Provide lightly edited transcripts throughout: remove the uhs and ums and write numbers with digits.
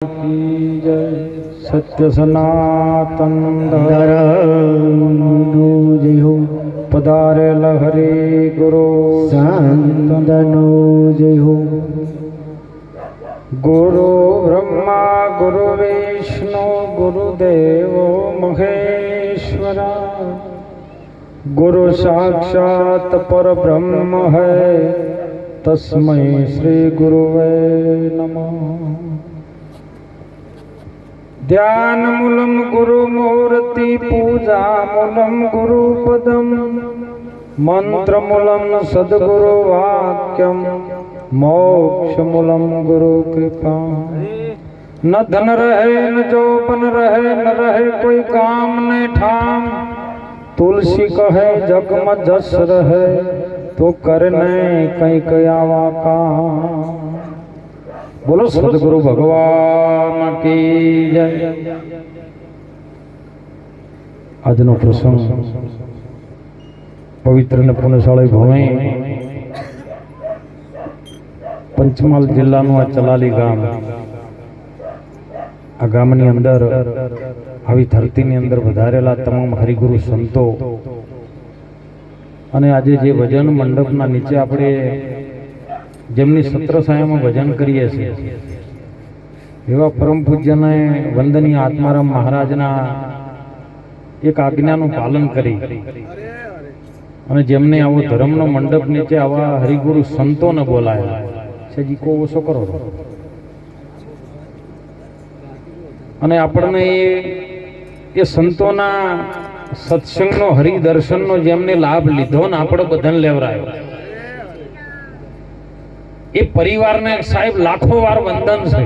की जय। सत्य सनातन धर्म जय हो। पधारे लहरे गुरु संतनो जय हो। गुरु ब्रह्मा गुरु विष्णु गुरुदेव महेश्वरा। गुरु साक्षात पर ब्रह्म है, तस्मै श्री गुरुवे नमः। ध्यान मूलम गुरु मूर्ति पूजा मूलम गुरुपदम। मंत्र मूलम सद्गुरु वाक्यम। मोक्ष मूलम गुरु कृपा। न धन रहे न जोबन रहे, न रहे कोई काम न ठाम। तुलसी कहे जग में जस रहे, तो करने कई कयावा काम। बोलो सद्गुरु भगवान की जय। આજનો પ્રસંગ પવિત્ર ને પુણ્યશાળી ભૂમિ પંચમહાલ જિલ્લાનું આ ચલાલી ગામ, આ ગામની અંદર આવી ધરતીની અંદર વધારેલા તમામ હરિગુરુ સંતો અને આજે જે ભજન મંડપના નીચે આપણે જેમની સત્રછાયામાં ભજન કરીએ છીએ એવા પરમ પૂજ્યને વંદનીય આત્મારામ મહારાજના એક આજ્ઞાનું પાલન કરી અને જેમને આવો ધર્મનો મંડપ નીચે આવા હરિગુરુ સંતોને બોલાયા છે જી કો ઓછો કરો અને આપણને એ સંતોના સત્સંગનો હરિદર્શનનો જેમને લાભ લીધો ને આપણે બધાને લેવરાયો એ પરિવારને સાહેબ લાખો વાર વંદન છે।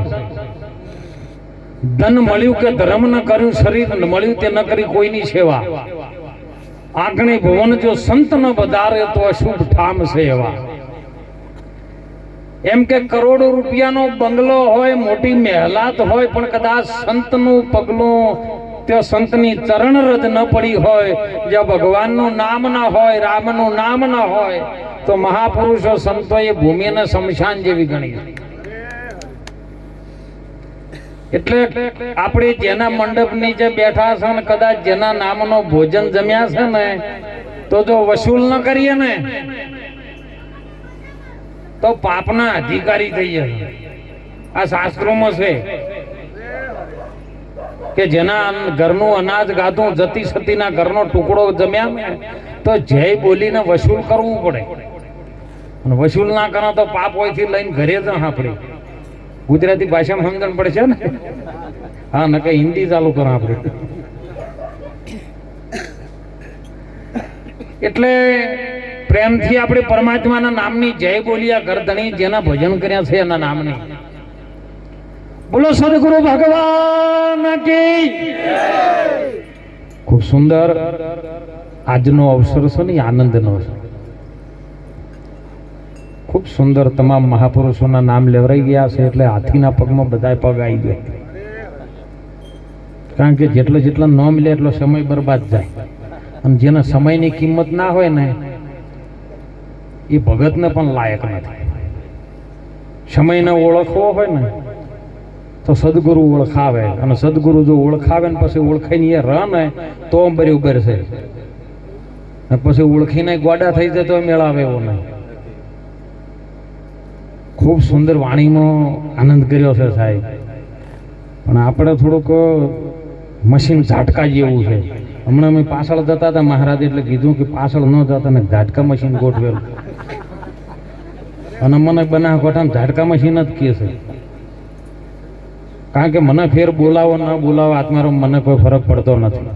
ધન મળ્યું કે ધર્મ ન કર્યું, શરીર મળ્યું તે ન કરી કોઈની સેવા। આંગણે ભુવન જો સંત ન વધારે તો અશુભ ઠામ છે એવા। એમ કે કરોડો રૂપિયાનો બંગલો હોય, મોટી મહેલાત હોય, પણ કદાચ સંતનું પગલું તે સંતની ચરણ રજ ન પડી હોય, જ્યાં ભગવાનનું નામ ના હોય, રામનું નામ ના હોય, તો મહાપુરુષો સંતોએ ભૂમિને શમશાન જેવી ગણી। એટલે આપણે જેના મંડપ નીચે બેઠા છે ને કદાચ જેના નામનો ભોજન જમ્યા છે ને, તો જો વસૂલ ન કરીએ ને તો પાપના અધિકારી થઈએ। આ શાસ્ત્રોમાં છે કે જેના ઘરનું અનાજ ગાધું, જતી સતીના ઘરનો ટુકડો જમ્યા ને તો જય બોલીને વસૂલ કરવું પડે, અને વસૂલ ના કરો તો પાપ હોયથી લઈને ઘરે જ આપણે ગુજરાતી ભાષામાં સમજણ પડશે ને। હા, ન કે હિન્દી ચાલુ કરો આપણે। એટલે પ્રેમથી આપણે પરમાત્માના નામની જય બોલિયા ગરદણી જેના ભજન કર્યા છે એના નામની બોલો સદગુરુ ભગવાન કી જય। ખૂબ સુંદર આજનો અવસર છે ને, આનંદનો છે। ખૂબ સુંદર તમામ મહાપુરુષોના નામ લેવરાઈ ગયા છે, એટલે હાથીના પગમાં બધા પગ આવી ગયા। કારણ કે જેટલા નામ લે એટલો સમય બરબાદ જાય, અને જેના સમયની કિંમત ના હોય ને એ ભગતને પણ લાયક નથી। સમયને ઓળખવો હોય ને તો સદગુરુ ઓળખાવે, અને સદગુરુ જો ઓળખાવે ને પછી ઓળખાઈને એ રહ ને તો બરોબર છે, પછી ઓળખીને ગોડા થઈ જાય તો મેળાવે એવો નહીં। ખૂબ સુંદર વાણીમાં આનંદ કર્યો છે સાહેબ, પણ આપણે થોડુંક મશીન ઝાટકા જેવું છે। હમણાં અમે પાછળ જતા હતા, મહારાજ એટલે કીધું કે પાછળ ન જતા ને ઝાટકા મશીન ગોઠવેલું, અને મને બનાવ ગોઠામાં ઝાટકા મશીન જ કહે છે। કારણ કે મને ફેર બોલાવો ન બોલાવો આત્મારો મને કોઈ ફરક પડતો નથી,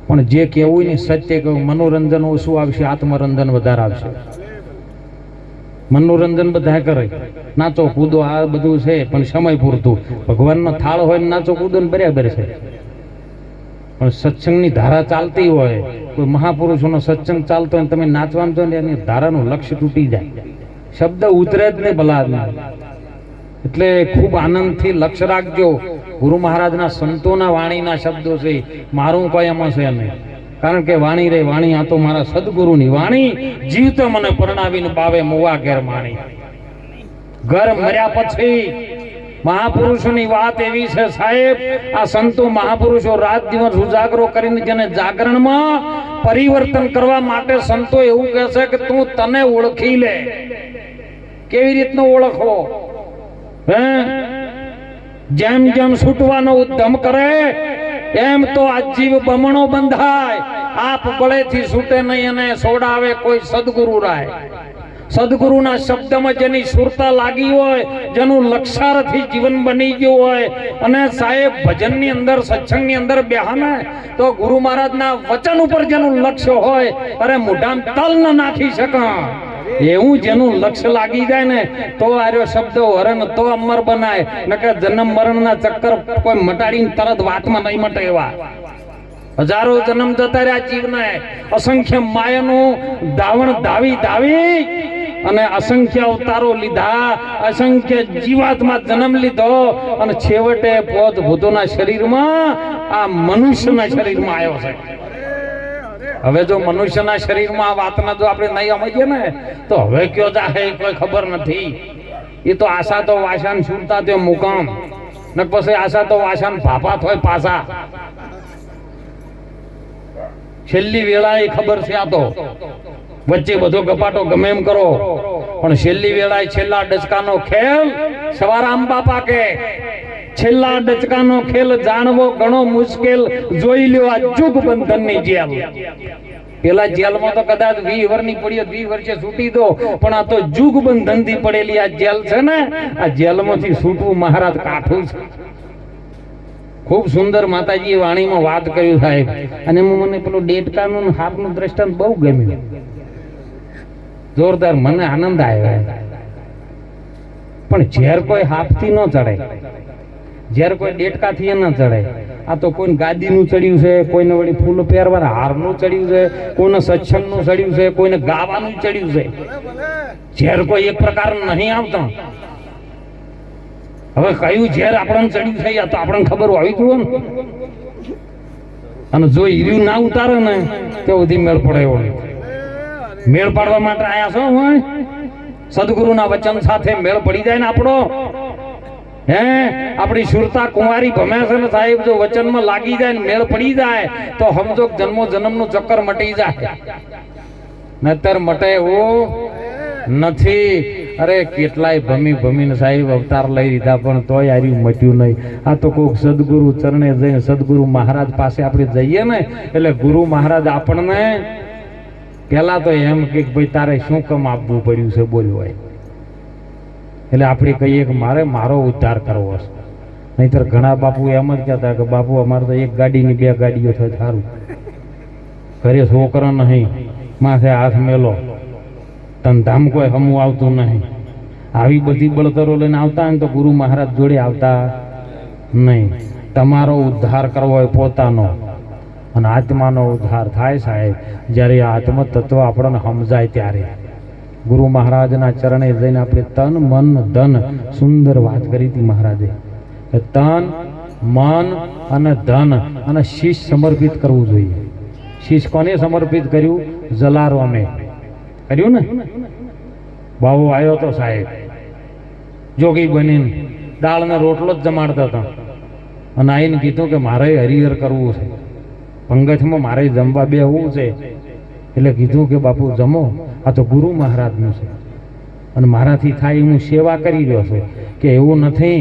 પણ જે કહેવું ને સત્ય કહ્યું। મનોરંજન ઓછું આવશે, આત્મરંજન વધારે આવશે। મનોરંજન બધા કરે, નાચો કૂદો આ બધું છે, પણ સમય પૂરતું। ભગવાનનો થાળ હોય નાચો કૂદો ને બરાબર છે, પણ સત્સંગની ધારા ચાલતી હોય, કોઈ મહાપુરુષોનો સત્સંગ ચાલતો હોય તમે નાચવાનું તો એની ધારાનું લક્ષ્ય તૂટી જાય, શબ્દ ઉતરે જ નહીં ભલા। એટલે ખૂબ આનંદથી લક્ષ્ય રાખજો। ગુરુ મહારાજના સંતોના વાણીના શબ્દો છે, મારું કોઈ એમાં છે નહીં। કારણ કે વાણી રે વાણી આ તો મારા સદગુરુની વાણી, જીવતો મને પરણાવીને બાવે મુવા ઘેર માણી। ઘર મર્યા પછી મહાપુરુષોની વાત એવી છે સાહેબ, આ સંતો મહાપુરુષો રાત દિવસ ઉજાગરો કરીને જેને જાગરણમાં પરિવર્તન કરવા માટે સંતો એવું કહે છે કે તું તને ઓળખી લે. કેવી રીતનો ઓળખવો? હે, જેમ જેમ છૂટવાનો ઉદ્યમ કરે એમ તો આ જીવ બમણો બંધાય. આપ બળેથી છૂટે નહીં અને સોડાવે કોઈ સદગુરુ રાય. સદગુરુના શબ્દમાં જેની સુરતા લાગી હોય, જેનું લક્ષારથી જીવન બની ગયું હોય, અને સાહેબ ભજનની અંદર સત્સંગની અંદર બેહાને તો ગુરુ મહારાજના વચન ઉપર જેનું લક્ષ્ય હોય, અરે મોઢામાં તલ ન નાખી શકા એવું જેનું લક્ષ્ય લાગી જાય ને તો આર્યો શબ્દ હરણ તો અમર બનાય. નકર જન્મ મરણના ચક્કર કોઈ મટાડીને તરત વાતમાં નહીં મટે એવા હજારો જન્મ જતા રહ્યા જીવને. અસંખ્ય માયાનું ધાવણ ધાવી ધાવી અને અસંખ્ય અવતારો લીધા, અસંખ્ય જીવાતમાં જન્મ લીધો અને છેવટે પોત ભૂતોના શરીરમાં આ મનુષ્યના શરીરમાં આવ્યો છે. હવે જો મનુષ્યના શરીરમાં આ વાતના જો આપણે નહીં સમજીએ ને તો હવે કયો જાહે કોઈ ખબર નથી. એ તો આશા તો વાસાન સુરતા તે મુકામ ને પછી આશા તો વાસાન ભાપા હોય પાસા. છેલ્લી વેળા એ ખબર છે. આ તો વચ્ચે બધો ગપાટો ગમે એમ કરો પણ છેલ્લી વેળા છેલ્લા ડચકાનો ખેલ સવારામ બાપા કે છેલ્લા ડચકાનો ખેલ જાણવો ઘણો મુશ્કેલ. જોઈ લ્યો આ જુગ બંધનની જેલ. પેલા જેલમાં તો કદાચ 20 વર્ષની પડી 20 વર્ષે છૂટી દો, પણ આ તો જુગ બંધનથી પડેલી આ જેલ છે ને, આ જેલમાંથી છૂટવું મહારાજ કાઠું છે. ખૂબ સુંદર માતાજીએ વાણીમાં વાત કર્યું સાહેબ. અને મને પેલું ડેટકાનું હાથનું દ્રષ્ટાંત બહુ ગમ્યું, જોરદાર, મને આનંદ આવ્યો. પણ ઝેર કોઈ હાથથી ન ચડે, ઝેર કોઈ ડેટકાથી ન ચડે. આ તો કોઈ ગાદીનું ચડ્યું છે, કોઈને વળી ફૂલ પહેરવાના હારનું ચડ્યું છે, કોઈને સત્સંગનું ચડ્યું છે, કોઈને ગાવાનું ચડ્યું છે. ઝેર કોઈ એક પ્રકાર નહીં આવતા. હવે કયું ઝેર આપણને ચડ્યું છે તો આપણને ખબર હોવી જોઈએ ને. અને જો હીર્યું ના ઉતારે ને તો બધી મેળ પડે એવો. મેળ પાડવા માટે આયા છો હોય સદગુરુના વચન સાથે મેળ પડી જાય ને આપણો. હે, આપણી સુરતા કુંવારી ભમે છે ને સાહેબ, જો વચનમાં લાગી જાય ને મેળ પડી જાય તો સમજો જન્મો જન્મનું ચક્કર મટી જાય. નતર મટે એવું નથી. અરે કેટલાય ભમીને સાહેબ અવતાર લઈ લીધા પણ તોય આર્યું મટ્યું નહીં. આ તો કોઈક સદગુરુ ચરણે જઈને સદગુરુ મહારાજ પાસે આપણે જઈએ ને એટલે ગુરુ મહારાજ આપણને પેલા તો એમ કે ભાઈ તારે શું કામ આપવું પડ્યું છે બોલ્યું હોય. એટલે આપણે કહીએ કે મારો ઉદ્ધાર કરવો છે. નહીતર ઘણા બાપુ એમ જ કહેતા કે બાપુ અમારે તો એક ગાડીની 2 ગાડીઓ થાય સારું, ઘરે છોકરા નહીં, માથે હાથ મેલો, ધંધામ કોઈ હમું આવતું નહીં. આવી બધી બળતરો લઈને આવતા ને તો ગુરુ મહારાજ જોડે આવતા નહીં. તમારો ઉદ્ધાર કરવો હોય પોતાનો, અને આત્માનો ઉદ્ધાર થાય સાહેબ જ્યારે આત્મ તત્વ આપણને સમજાય ત્યારે. ગુરુ મહારાજના ચરણે જઈને આપણે તન મન ધન, સુંદર વાત કરી હતી મહારાજે. તન મન અને ધન અને શીશ સમર્પિત કરવું જોઈએ. શીશ કોને સમર્પિત કર્યું? જલારામે કર્યું ને. બાવો આવ્યો તો સાહેબ જોગી બનીને દાળ ને રોટલો જ જમાડતા હતા અને આઈને કીધું કે મારે હરિહર કરવું છે, પંગજમાં મારે જમવા બેહવું છે. એટલે કીધું કે બાપુ જમો, આ તો ગુરુ મહારાજનું છે અને મારાથી થાય હું સેવા કરી રહ્યો છું. કે એવું નથી,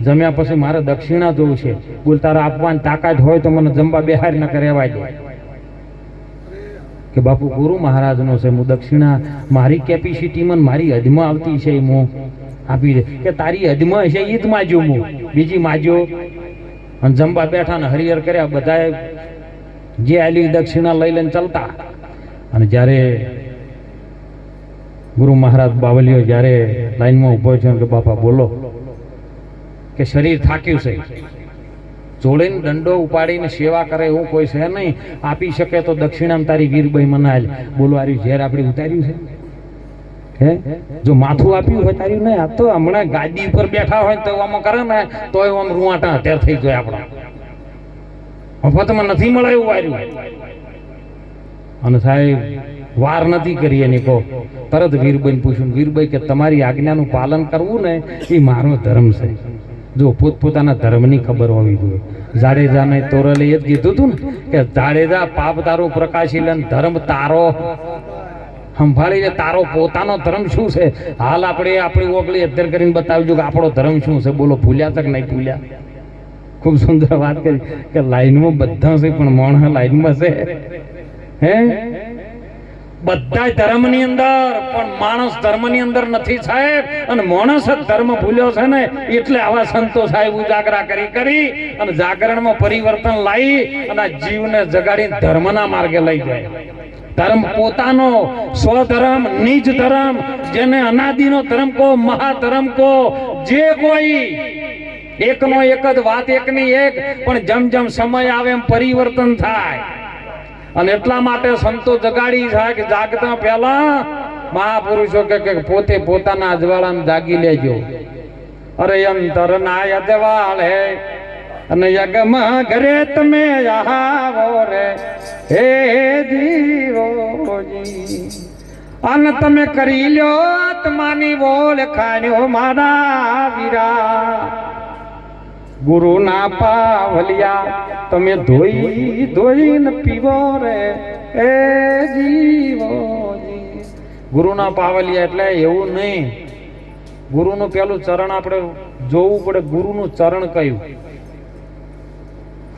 જમ્યા પછી મારે દક્ષિણા જોવું છે. બોલ તારે આપવાની તાકાત હોય તો મને જમવા બેહાર ન કરેવાય દે. કે બાપુ ગુરુ મહારાજનો છે, હું દક્ષિણા મારી કેપેસિટીમાં મારી હદમાં આવતી છે હું આપી દે. કે તારી હદમાં છે એ જ માજો, હું બીજી માજો. અને જમવા બેઠા ને હરિહર કર્યા, બધાએ જે આલી દક્ષિણા લઈ લઈને ચાલતા. અને જ્યારે ગુરુ મહારાજ બાવલીઓ જ્યારે લાઈનમાં ઉભો છે કે બાપા બોલો, કે શરીર થાક્યું છે, જોડીને દંડો ઉપાડીને સેવા કરે એવું કોઈ છે નહીં, આપી શકે તો દક્ષિણામાં તારી વીરબાઈ મનાય. બોલો આર્યું ઝેર આપણે ઉતાર્યું છે? હે, જો માથું આપ્યું હોય તાર્યું નહીં. આ તો હમણાં ગાદી ઉપર બેઠા હોય તો આમાં કરે ને તો આમ રૂવાટા અત્યાર થઈ જાય આપણા. મફતમાં નથી મળે એવું આર્યું. અને સાહેબ વાર નથી કરી એની કહો તરત વીરબાઈને પૂછ્યું. વીરબાઈ કે તમારી આજ્ઞાનું પાલન કરવું ને એ મારો ધર્મ છે. જો પોતપોતાના ધર્મની ખબર હોવી જોઈએ. જાડેજાને તોરલે એ જ કીધું હતું ને કે જાડેજા પાપ તારું પ્રકાશી લે ધર્મ તારો સંભાળી લે. તારો પોતાનો ધર્મ શું છે? હાલ આપણે આપણી ઓગળી અધ્ધર કરીને બતાવજો કે આપણો ધર્મ શું છે. બોલો ભૂલ્યા તક નહીં ભૂલ્યા? ખૂબ સુંદર વાત કરી કે લાઈનમાં બધા છે પણ માણસ લાઈનમાં છે. હે બધા ધર્મની અંદર પણ માણસ ધર્મની અંદર નથી સાહેબ. અને માણસ જ ધર્મ ભૂલ્યો છે ને એટલે આવા સંતો સાહેબ ઉજાગરા કરી અને જાગરણમાં પરિવર્તન લાવી અને જીવને જગાડીને ધર્મના માર્ગે લઈ જાય. ધર્મ પોતાનો સ્વધર્મ નિજ ધર્મ, જેને અનાદિનો ધર્મ કહો, મહાધર્મ કહો, જે કોઈ એકનો એક જ વાત, એકની એક, પણ જેમ જેમ સમય આવે એમ પરિવર્તન થાય. અને એટલા માટે સંતો જગાડી છે કે જાગતા પહેલા મહાપુરુષો કે પોતે પોતાના અજવાળામાં જાગી લેજો. અરે અંતર ના અજવાળ હે અને યગમાં ઘરે તમે આવો રે હે જીવોજી. અન તમે કરી લ્યો આત્માની બોલ ખાણ્યો મારા વીરા. ગુરુ ના પાવલિયા તમે ધોઈ ધોઈને પીવો રે એ જીવોજી. ગુરુ ના પાવલિયા એટલે એવું નહીં. ગુરુનું પેલું ચરણ આપણે જોવું પડે. ગુરુનું ચરણ કયું?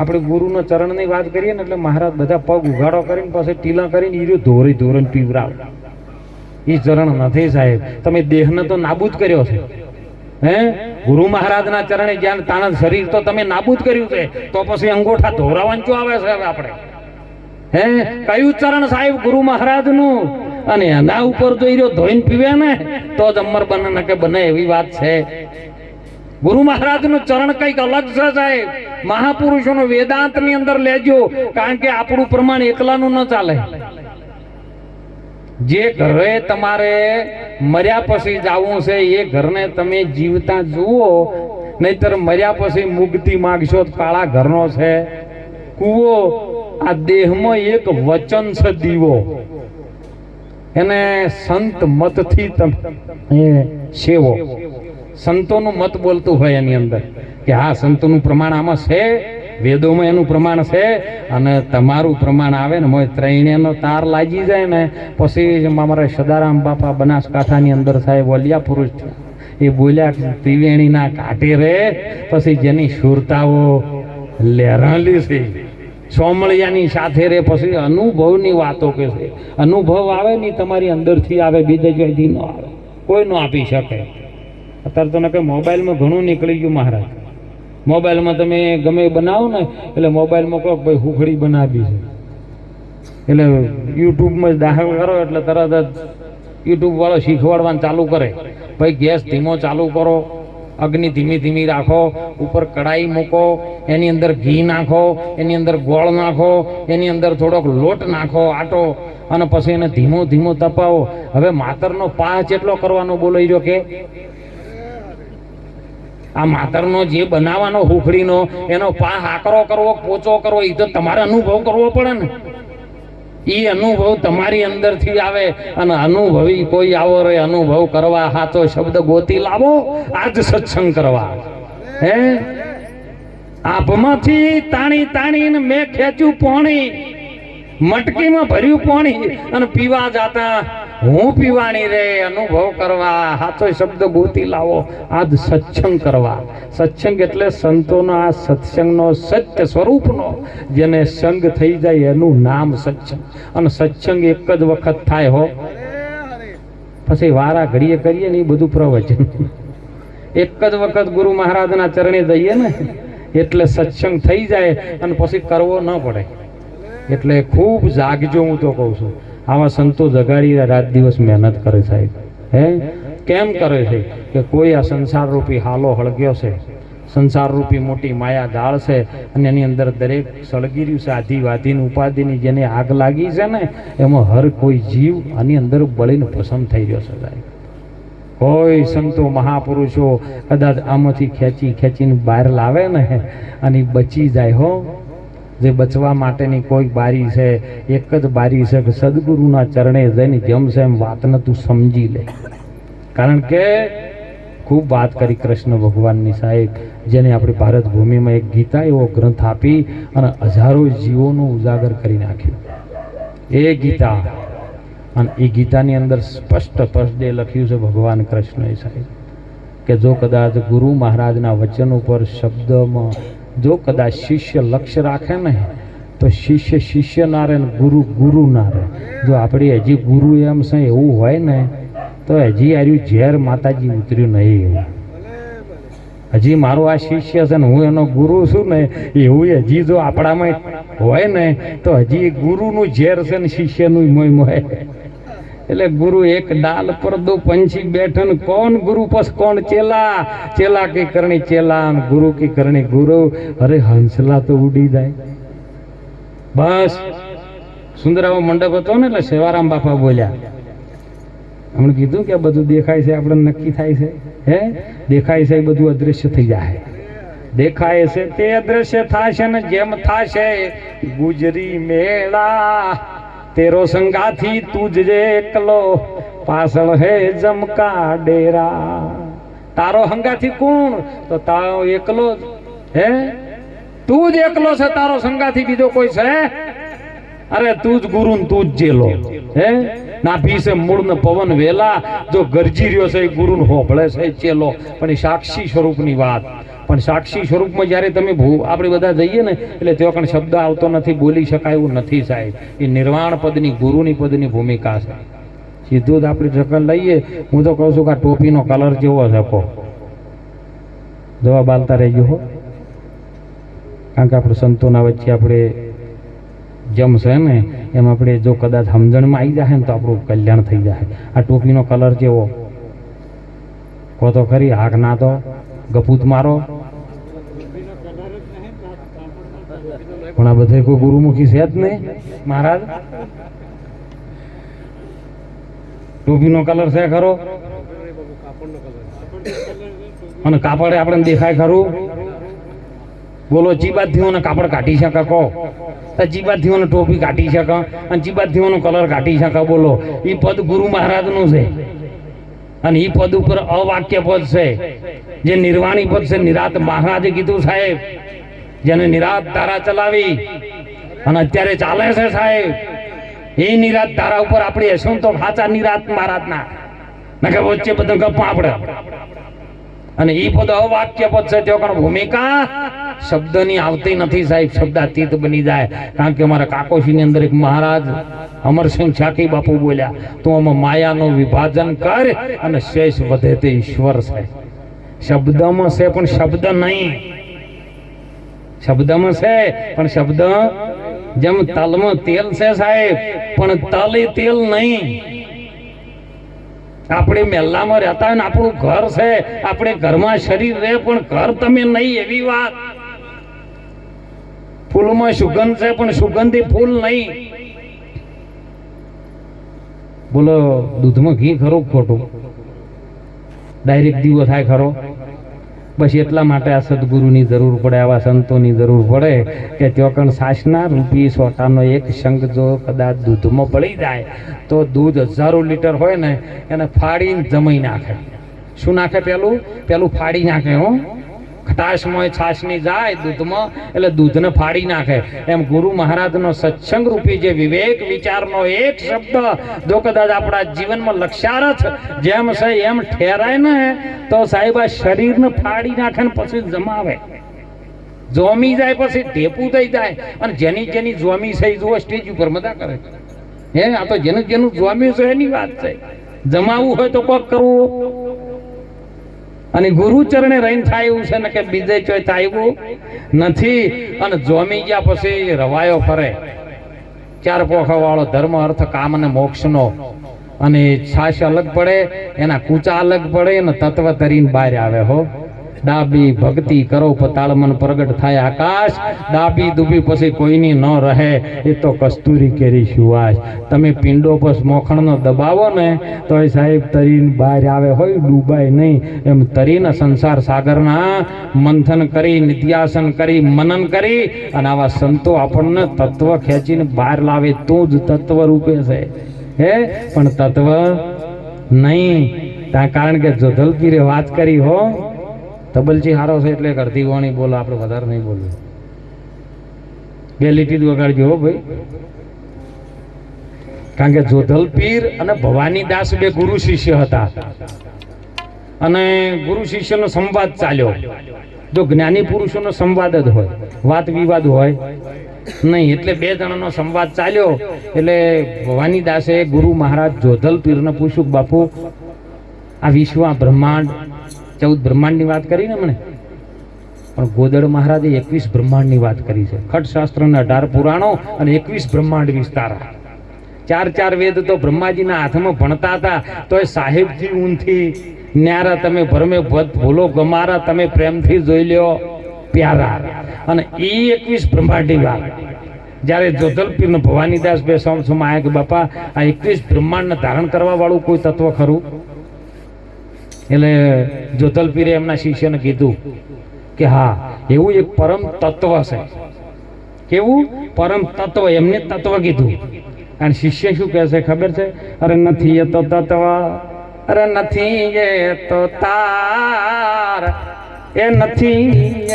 આપણે ગુરુના ચરણની વાત કરીએ ને એટલે મહારાજ બધા પગ ઉઘાડો કરીને પછી ટીલા કરીને ઈરો ધોરી ધોરીને પીવરાવ. એ ચરણ નથી સાહેબ. તમે દેહને તો નાબૂદ કર્યો છે. હે ગુરુ મહારાજના ચરણે જ્ઞાન તાણ શરીર તો તમે નાબૂદ કર્યું છે, તો પછી અંગોઠા ધોરાવાનું શું આવે છે હવે આપણે? હે કયું ચરણ સાહેબ? ગુરુ મહારાજનું. અને એના ઉપર જો હીરો ધોઈને પીવે ને તો જ અમર બને કે બને એવી વાત છે. ગુરુ મહારાજનું ચરણ કઈક અલગ છે સાહેબ. મહાપુરુષોનો વેદાંતની અંદર લેજો, કારણ કે આપણું પ્રમાણ એકલાનું ન ચાલે. જે ઘરે તમારે મર્યા પછી જવું છે એ ઘરને તમે જીવતા જુઓ, નહીતર મર્યા પછી મુક્તિ માંગશો. કાળા ઘરનો છે કૂવો. આ દેહમાં એક વચન છે દીવો, એને સંત મતથી તમે સેવો. સંતોનું મત બોલતું હોય એની અંદર કે હા સંતોનું પ્રમાણ આમાં છે, વેદોમાં એનું પ્રમાણ છે, અને તમારું પ્રમાણ આવે ને મોય ત્રણેયનો તાર લાગી જાય ને પછી અમારા સદારામ બાપા બનાસકાંઠાની અંદર સાહેબ વલિયા પુરુષ એ બોલ્યા ત્રિવેણીના કાંઠે રે. પછી જેની સુરતાઓ લહેરાલી છે સોમળિયાની સાથે રે, પછી અનુભવની વાતો કે છે. અનુભવ આવે ને તમારી અંદરથી આવે, બીજે જોઈથી ન આવે, કોઈ ન આપી શકે. અત્યારે તો કે મોબાઈલમાં ઘણું નીકળી ગયું મહારાજ. મોબાઈલમાં તમે ગમે બનાવો ને એટલે મોબાઈલમાં કહો ભાઈ હુખડી બનાવી છે એટલે યુટ્યુબમાં જ દાખલ કરો એટલે તરત જ યુટ્યુબ વાળો શીખવાડવાનું ચાલુ કરે. ભાઈ ગેસ ધીમો ચાલુ કરો, અગ્નિ ધીમી ધીમી રાખો, ઉપર કડાઈ મૂકો, એની અંદર ઘી નાખો, એની અંદર ગોળ નાખો, એની અંદર થોડોક લોટ નાખો આટો, અને પછી એને ધીમો ધીમો તપાવો. હવે માતરનો પાહ કેટલો કરવાનો બોલાઈ રહ્યો કે આ માતરનો જે બનાવવાનો હુખડીનો એનો પા આકરો કરવો, પોચો કરવો, એ તો તમારે અનુભવ કરવો પડે ને. એ અનુભવ તમારી અંદરથી આવે. અને અનુભવી કોઈ આવો રે અનુભવ કરવા હાથો શબ્દ ગોતી લાવો આજ સત્સંગ કરવા. હે આપમાંથી તાણી તાણીને મેં ખેંચ્યું પાણી, મટકીમાં ભર્યું પાણી અને પીવા જાતા હું પીવાની રે. અનુભવ કરવા હાથો શબ્દ ગોતી લાવો આજ સત્સંગ કરવા. સત્સંગ એટલે સંતોનો આ સત્સંગનો સત્ય સ્વરૂપનો જેને સંગ થઈ જાય એનું નામ સત્સંગ. અને સત્સંગ એક જ વખત થાય હો, પછી વારા ઘડીએ કરીએ ને એ બધું પ્રવચન. એક જ વખત ગુરુ મહારાજના ચરણે જઈએ ને એટલે સત્સંગ થઈ જાય અને પછી કરવો ન પડે. એટલે ખૂબ જાગજો. હું તો કહું છું આવા સંતો જગાડી રાત દિવસ મહેનત કરે સાહેબ. હે કેમ કરે છે કે કોઈ આ સંસાર રૂપી હાલો હળગ્યો છે, સંસાર રૂપી મોટી માયા જાળ છે, અને એની અંદર દરેક સળગી રહ્યું છે. આધિવાધીની ઉપાધિની જેને આગ લાગી છે ને એમાં હર કોઈ જીવ આની અંદર બળીને ભસ્મ થઈ રહ્યો છે સાહેબ. કોઈ સંતો મહાપુરુષો કદાચ આમાંથી ખેંચીને બહાર લાવે ને અને બચી જાય હો. જે બચવા માટેની કોઈ બારી છે, એક જ બારી છે કે સદગુરુના ચરણે જઈને જેમ છે એમ વાતને તું સમજી લે. કારણ કે ખૂબ વાત કરી કૃષ્ણ ભગવાનની સાહેબ, જેને આપણી ભારત ભૂમિમાં એક ગીતા એવો ગ્રંથ આપી અને હજારો જીવોનું ઉજાગર કરી નાખ્યું. એ ગીતા, અને એ ગીતાની અંદર સ્પષ્ટ લખ્યું છે ભગવાન કૃષ્ણએ સાહેબ કે જો કદાચ ગુરુ મહારાજના વચન ઉપર શબ્દમાં જો કદાચ શિષ્ય લક્ષ્ય રાખે ને તો શિષ્ય શિષ્ય ના રહે, ગુરુ ગુરુ ના રહે. જો આપણી હજી ગુરુ એમ છે એવું હોય ને તો હજી આર્યું ઝેર માતાજી ઉતર્યું નહીં. એવું હજી મારો આ શિષ્ય છે ને હું એનો ગુરુ છું ને એવું હજી જો આપણામાં હોય ને તો હજી ગુરુનું ઝેર છે ને શિષ્યનું મોય. એટલે ગુરુ એક ડાલ પર દો પંછી બેઠન, કોણ ગુરુ પસ કોણ ચેલા, ચેલા કી કરણી ચેલા, ગુરુ કી કરણી ગુરુ. અરે હંસલા તો ઉડી જાય. બસ સુંદરાવો મંડપ હતો ને એટલે સેવારામ બાપા બોલ્યા, હમણાં કીધું કે બધું દેખાય છે આપણે નક્કી થાય છે, હે દેખાય છે એ બધું અદ્રશ્ય થઈ જાય. દેખાય છે તે અદ્રશ્ય થશે ને જેમ થશે ગુજરી મેળા, તેરો સંગાથી તુજે એકલો પાછળ હે જમકા ડેરા. તારો સંગાથી કોણ? તો તારો એકલો હે, તું જ એકલો છે, તારો સંગાથી બીજો કોઈ છે? અરે તું જ ગુરુ ને તું જ જેલો. હે નાભી છે મૂળ ને પવન વેલા, જો ગરજી રહ્યો છે એ ગુરુ ને હોભળે છે ચેલો. પણ એ સાક્ષી સ્વરૂપની વાત. પણ સાક્ષી સ્વરૂપમાં જ્યારે તમે આપણે બધા જઈએ ને એટલે તેઓ કણ શબ્દ આવતો નથી, બોલી શકાય એવું નથી સાહેબ. એ નિર્વાણ પદની ગુરુની પદની ભૂમિકા છે. સીધું જ આપણી જકલ લઈએ. હું તો કહું છું કે આ ટોપીનો કલર જેવો છે, કહો જવાબ આલતા રહેજો હો. કારણ કે આપણે સંતોના વચ્ચે આપણે જમશે ને એમ આપણે જો કદાચ સમજણમાં આવી જાય ને તો આપણું કલ્યાણ થઈ જાય. આ ટોપીનો કલર જેવો કહો તો ખરી, હાક ના તો ગપૂત મારો. પણ આ બધે કોઈ ગુરુમુખી છે જ નહીં મહારાજ. ટોપીનો કલર છે ખરો, અને કાપડે આપણે દેખાય ખરું? બોલો જીબાથીઓને કાપડ કાઢી શકે? કહો જીબાથીઓને ટોપી કાઢી શકે અને જીબાથીઓનો કલર કાઢી શકે? બોલો એ પદ ગુરુ મહારાજનું છે અને એ પદ ઉપર અવાક્ય પદ છે જે નિર્વાણી પદ છે. નિરાત મહારાજે કીધું સાહેબ, જેને નિરાત તારા ચલાવી અને અત્યારે ચાલે છે સાહેબ, એ નિરાત તારા ઉપર આપણે હશું તો સાચા નિરાત મહારાજના કે વચ્ચે બધું ગપ્પા આપણે. અને એ પદ અવાક્ય પદ છે, તેઓ પણ ભૂમિકા શબ્દની આવતી નથી સાહેબ, શબ્દાતીત બની જાય. કારણ કે અમારા કાકોશીની અંદર એક મહારાજ અમરસિંહ છાકી બાપુ બોલ્યા, તું આમાં માયાનો વિભાજન કર અને શેષ વધે તે ઈશ્વર છે. શબ્દમાં છે પણ શબ્દ નહીં, શબ્દમાં છે પણ શબ્દ જેમ તલમાં તેલ છે સાહેબ પણ તલ એ તેલ નહીં. આપણે મહેલામાં રહેતા હોય ને આપણું ઘર છે, આપણે ઘરમાં શરીર રહે પણ ઘર તમે નહીં એવી વાત. ફૂલમાં સુગંધ છે પણ સુગંધી ફૂલ નહીં. બોલો દૂધમાં ઘી ખરું ખોટું? ડાયરેક્ટ દીવો થાય ખરો? બસ એટલા માટે આ સદગુરુની જરૂર પડે, આવા સંતોની જરૂર પડે કે ચોકણ સાસના રૂપી સોટાનો એક શંખ જો કદાચ દૂધમાં પડી જાય તો દૂધ હજારો લીટર હોય ને એને ફાડીને જમાઈ નાખે. શું નાખે? પેલું ફાડી નાખે. હો ખટાશમાં છાશની જાય દૂધમાં એટલે દૂધને ફાડી નાખે. એમ ગુરુ મહારાજનો સત્સંગ રૂપી જે વિવેક વિચારનો એક શબ્દ જો કદાચ આપણા જીવનમાં લક્ષ્યાર્થ જેમ છે એમ ઠેરાય ને તો સાહેબ આ શરીરને ફાડી નાખે ને પછી જમાવે, જોમી જાય, પછી ઢેપું થઈ જાય. અને જેની જેની જોમી છે જુઓ સ્ટેજ ઉપર મજા કરે. હે આ તો જેનું જેનું જોમ્યું છે એની વાત છે. જમાવવું હોય તો કોક કરવું. અને ગુરુ ચરણે રહીને થાય એવું છે ને કે બીજે ચોય થાય એવું નથી. અને જોમી ગયા પછી રવાયો ફરે. ચાર પોખા વાળો ધર્મ અર્થ કામ અને મોક્ષનો. અને છાશ અલગ પડે, એના કૂચા અલગ પડે અને તત્વ તરીને બહાર આવે. હો ડાબી ભક્તિ કરો પતાળ મન પ્રગટ થાય આકાશ, ડાબી દુબી પછી કોઈની ન રહે એ તો કસ્તુરી કેરી સુવાસ. તમે પિંડો પર મોખણનો દબાવો ને તો એ સાહેબ તરીને બહાર આવે, હોય ડૂબાય નહીં. એમ તરીને સંસાર સાગરના મંથન કરી, નિત્યાસન કરી, મનન કરી અને આવા સંતો આપણને તત્વ ખેંચીને બહાર લાવે. તું જ તત્વ રૂપે છે હે, પણ તત્વ નહીં. કારણ કે જોધલ પીરે વાત કરી હો તબલજી હારો છે એટલે અડધી વાણી બોલો, આપણે વધારે નહીં બોલવું. 2 લીટી જ વગાડજો હો ભાઈ. કારણ કે જોધલ પીર અને ભવાની દાસ બે ગુરુ શિષ્ય હતા અને ગુરુ શિષ્યનો સંવાદ ચાલ્યો. જો જ્ઞાની પુરુષોનો સંવાદ જ હોય, વાત વિવાદ હોય નહીં. એટલે 2 જણાનો સંવાદ ચાલ્યો. એટલે ભવાની દાસે ગુરુ મહારાજ જોધલ પીરને પૂછ્યું, બાપુ આ વિશ્વ, આ બ્રહ્માંડ, 14 બ્રહ્માંડની વાત કરી ને મને, પણ ગોદડ મહારાજે 21 બ્રહ્માંડની વાત કરી છે. ખટશાસ્ત્રના 18 પુરાણો અને 21 બ્રહ્માંડ વિસ્તારા. 4 વેદ તો બ્રહ્માજીના હાથમાં ભણતા હતા, તો એ સાહેબથી ઊંથી ન્યારા તમે ભરમે ભૂલો ગમારા, તમે પ્રેમથી જોઈ લ્યો પ્યારા. અને એ 21 બ્રહ્માંડની વાત જ્યારે જોધલ પીર ને ભવાનીદાસ બે સમસમાં આવ્યા કે બાપા આ 21 બ્રહ્માંડને ધારણ કરવા વાળું કોઈ તત્વ ખરું? એટલે જોધલ પીરે એમના શિષ્યને કીધું કે હા, એવું એક પરમ તત્વ છે. કેવું પરમ તત્વ? એમને તત્વ કીધું. અને શિષ્ય શું કહે છે ખબર છે? અરે નથી એ તો તત્વ, અરે નથી એ તો તાર, એ નથી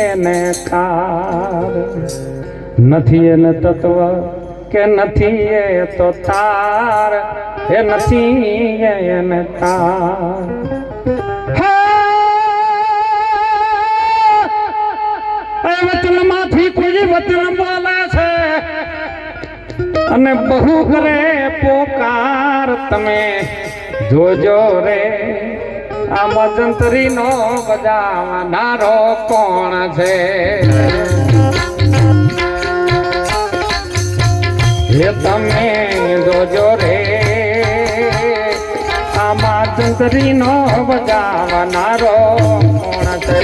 એને તાર, નથી એને તત્વ કે નથી એ તો તાર, એ નથી એને તાર. વચનમાંથી કોઈ વચન બોલે છે અને બહુ કરે પોકાર, તમે જોજો રે આ મજંત્રીનો બજાવનારો કોણ છે? એ તમે જોજો રે આ મજંત્રીનો બજાવનારો કોણ છે?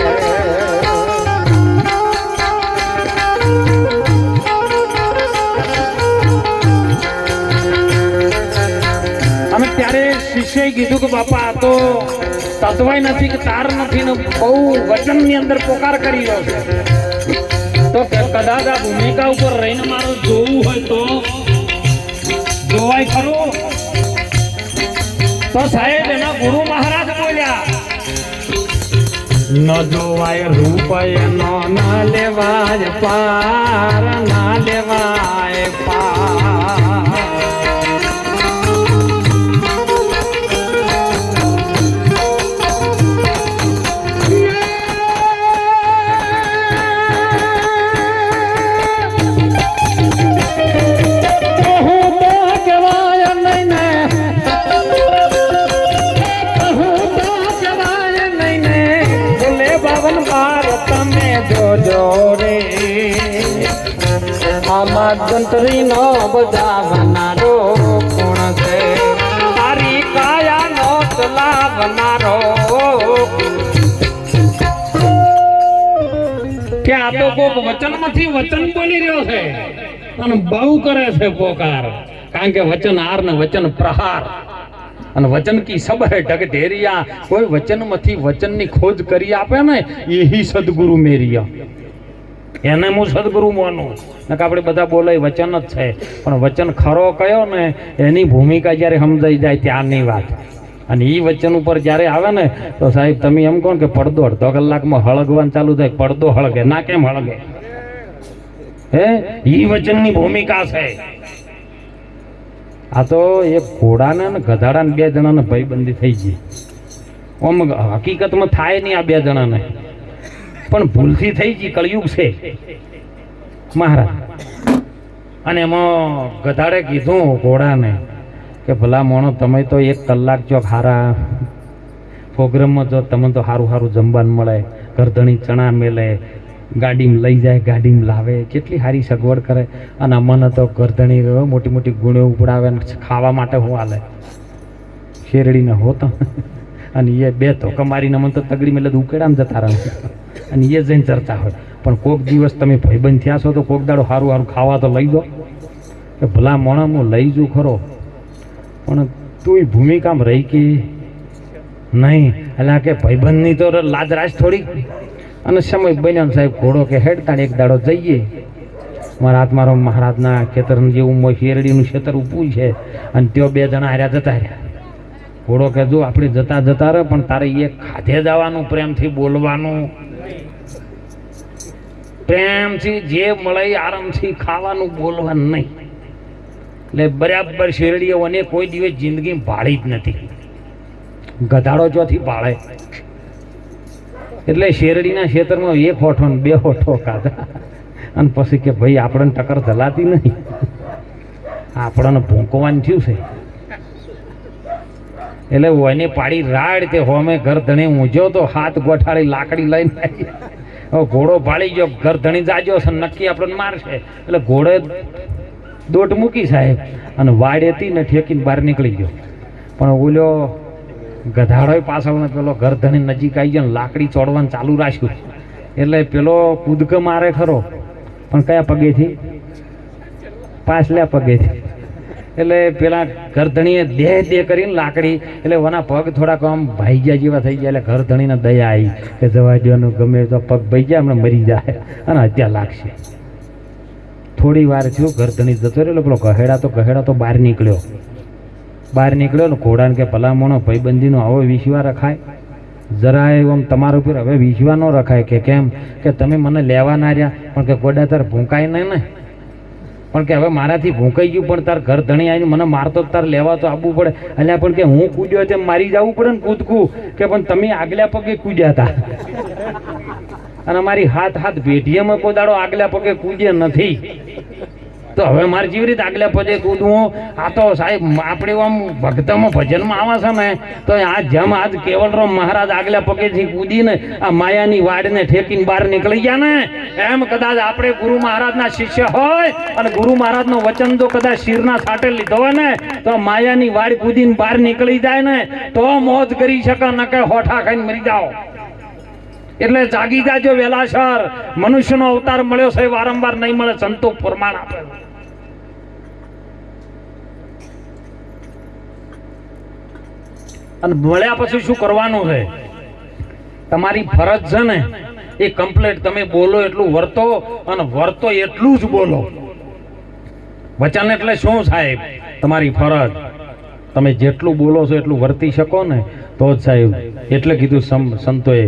અમે ત્યારે શિષ્યએ કીધું કે બાપા આ તો તત્વય નથી કે તાર નથી ને બહુ વચનની અંદર પોકાર કરી રહ્યો છે. તો કદાચ આ ભૂમિકા ઉપર રહીને મારે જોવું હોય તો જોવાય ખરું? તો સાહેબ એના ગુરુ મહારાજ બોલ્યા, ન જોવાય રૂપ એનો ના લેવાય પાર, ના લેવાય પાર. જંત્રીનો બજાવનારો કોણ છે? તારી કાયાનો ચલાવનારો. કે આ તો કોક વચનમાંથી વચન બોલી રહ્યો છે અને બહુ કરે છે પોકાર. કારણ કે વચન હાર ને વચન પ્રહાર અને વચન કી સબ હે ઢગ ઢેરિયા. કોઈ વચનમાંથી વચનની ખોજ કરી આપે ને, એહી સદગુરુ મેરિયા, એને હું સદગુરુ માનું. આપણે બધા બોલાય વચન જ છે, પણ વચન ખરો કયો ને એની ભૂમિકા જ્યારે સમજાઈ જાય ત્યારની વાત. અને એ વચન ઉપર જ્યારે આવે ને તો સાહેબ તમે એમ કહો કે પડદો અડધો કલાકમાં હળગવાનું ચાલુ થાય. પડદો હળગે ના, કેમ હળગે? હે, એ વચનની ભૂમિકા છે. આ તો એક ઘોડાને ને ગધાડાને 2 જણાને ભાઈબંધી થઈ ગઈ. આમ હકીકતમાં થાય નહીં આ 2 જણાને, પણ ભૂલથી થઈ ગઈ. કળિયુગ છે મહારાજ. અને એમાં ગધાડે કીધું ઘોડાને કે ભલા મોણો, તમે તો 1 કલાક જો હારા પ્રોગ્રામમાં જો તમે તો સારું સારું જમવાનું મળે, ગરધણી ચણા મેલે, ગાડીમાં લઈ જાય, ગાડીમાં લાવે, કેટલી સારી સગવડ કરે. અને મને તો ગરધણી મોટી મોટી ગુણે ઉપડાવે ખાવા માટે હું હાલે શેરડીને હોતો. અને એ 2 ધોકા મારીને મને તો તગડી મેલે ઉકેડામાં જતા રહે અને એ જઈને ચર્ચા હોય. પણ કોક દિવસ તમે ભાઈબંધ થયા છો તો કોક દાડો સારું સારું ખાવા તો લઈ દો. કે ભલા મોણા હું લઈ જઉં ખરો, પણ તું ભૂમિકામાં રહી કે નહીં? એટલે કે ભાઈબંધની તો લાજ રાજ થોડી. અને સમય બન્યો સાહેબ, ઘોડો કે હેડતા 1 દાડો જઈએ મારા હાથમારો મહારાજના ખેતર જેવું શેરડીનું ખેતર ઊભું છે અને ત્યાં 2 જણા હાર્યા જતા રહ્યા. ઘોડો કે જો આપણે જતા જતા રહે પણ તારે એ ખાધે જવાનું, પ્રેમથી બોલવાનું, પ્રેમથી જે મળે આરામથી ખાવાનું, બોલવાનું નહીં. એટલે બરાબર શેરડીઓ અને કોઈ દિવસ જિંદગી ભાળી જ નથી. ગધાડો ચોથી ભાળે. એટલે શેરડીના ખેતરમાં એક હોઠો ને બે હોઠો ખાધા અને પછી કે ભાઈ આપણને ટક્કર ધલાતી નહીં, આપણને ભૂંકવાનું થયું છે. એટલે ઓને પાડી રાડ તે હોમે ઘર ધણી ઊંઝો તો હાથ ગોઠાળી લાકડી લઈને ઘોડો ભાળી ગયો, ઘર ધણી જાજો છે નક્કી આપણને મારશે. એટલે ઘોડે દોટ મૂકી સાહેબ અને વાડ હતી ને ઠેકીને બહાર નીકળી ગયો. પણ ઓલ્યો ગધાડો પાછળ પેલો ઘર ધણી નજીક આવી ગયો ને લાકડી ચોડવાનું ચાલુ રાખ્યું. એટલે પેલો કૂદક મારે ખરો પણ કયા પગેથી? પાછલા પગેથી. એટલે પેલા ઘરધણીએ દે કરીને લાકડી, એટલે ઓના પગ થોડાક આમ ભાઈ ગયા જેવા થઈ ગયા. એટલે ઘરધણીને દયા આવી કે જવા દેવાનું, ગમે તો પગ ભાઈ ગયા હમણાં મરી જાય અને હત્યા લાગશે. થોડી વાર થયું ઘરધણી જતો રહ્યો. પેલો ગહેડા તો બહાર નીકળ્યો ને ઘોડાને કે ભલામણો ભાઈબંધીનો આવો વિશ્વા રખાય? જરાય આમ તમારા ઉપર હવે વિશ્વા ન રખાય. કે કેમ? કે તમે મને લેવા ના રહ્યા પણ કે ગોડા તાર ભૂંકાય નહીં ને, પણ કે હવે મારાથી ભૂંકાઈ ગયું પણ તાર ઘર ધણી આવીને મને મારતો તાર લેવા તો આવવું પડે. એટલે પણ કે હું કૂદ્યો તેમ મારી જવું પડે ને કૂદકું, કે પણ તમે આગલા પગે કૂદ્યા હતા અને મારી હાથ ભેટીએમાં કોઈ દાડો આગલા પગે કૂદ્યા નથી. તો હવે મારે જેવી રીતે આગલા પગે કૂદવું? આ તો સાહેબ આપણે આમ ભક્તમાં ભજનમાં આવે છે ને તો આ જેમ આજ કેવલરામ મહારાજ આગલા પગેથી કૂદીને આ માયાની વાડને ઠેકીને બહાર નીકળી ગયા ને, એમ કદાચ આપણે ગુરુ મહારાજના શિષ્ય હોય અને ગુરુ મહારાજનું વચન તો કદાચ શિરના છાટે લીધો હોય ને તો માયાની વાડ કૂદીને બહાર નીકળી જાય ને તો મોજ કરી શકે, ન કે હોઠા ખાઈને મરી જાઓ. એટલે જાગી જાજો વેલાસર, મનુષ્યનો અવતાર મળ્યો છે, વારંવાર નહીં મળે. સંતો પ્રમાણ આપે. અને મળ્યા પછી શું કરવાનું છે? તમારી ફરજ છે ને એ કમ્પ્લીટ તમે બોલો એટલું વર્તો અને વર્તો એટલું જ બોલો. વચન એટલે શું સાહેબ? તમારી ફરજ. તમે જેટલું બોલો છો એટલું વર્તી શકો ને તો જ સાહેબ. એટલે કીધું સંતોએ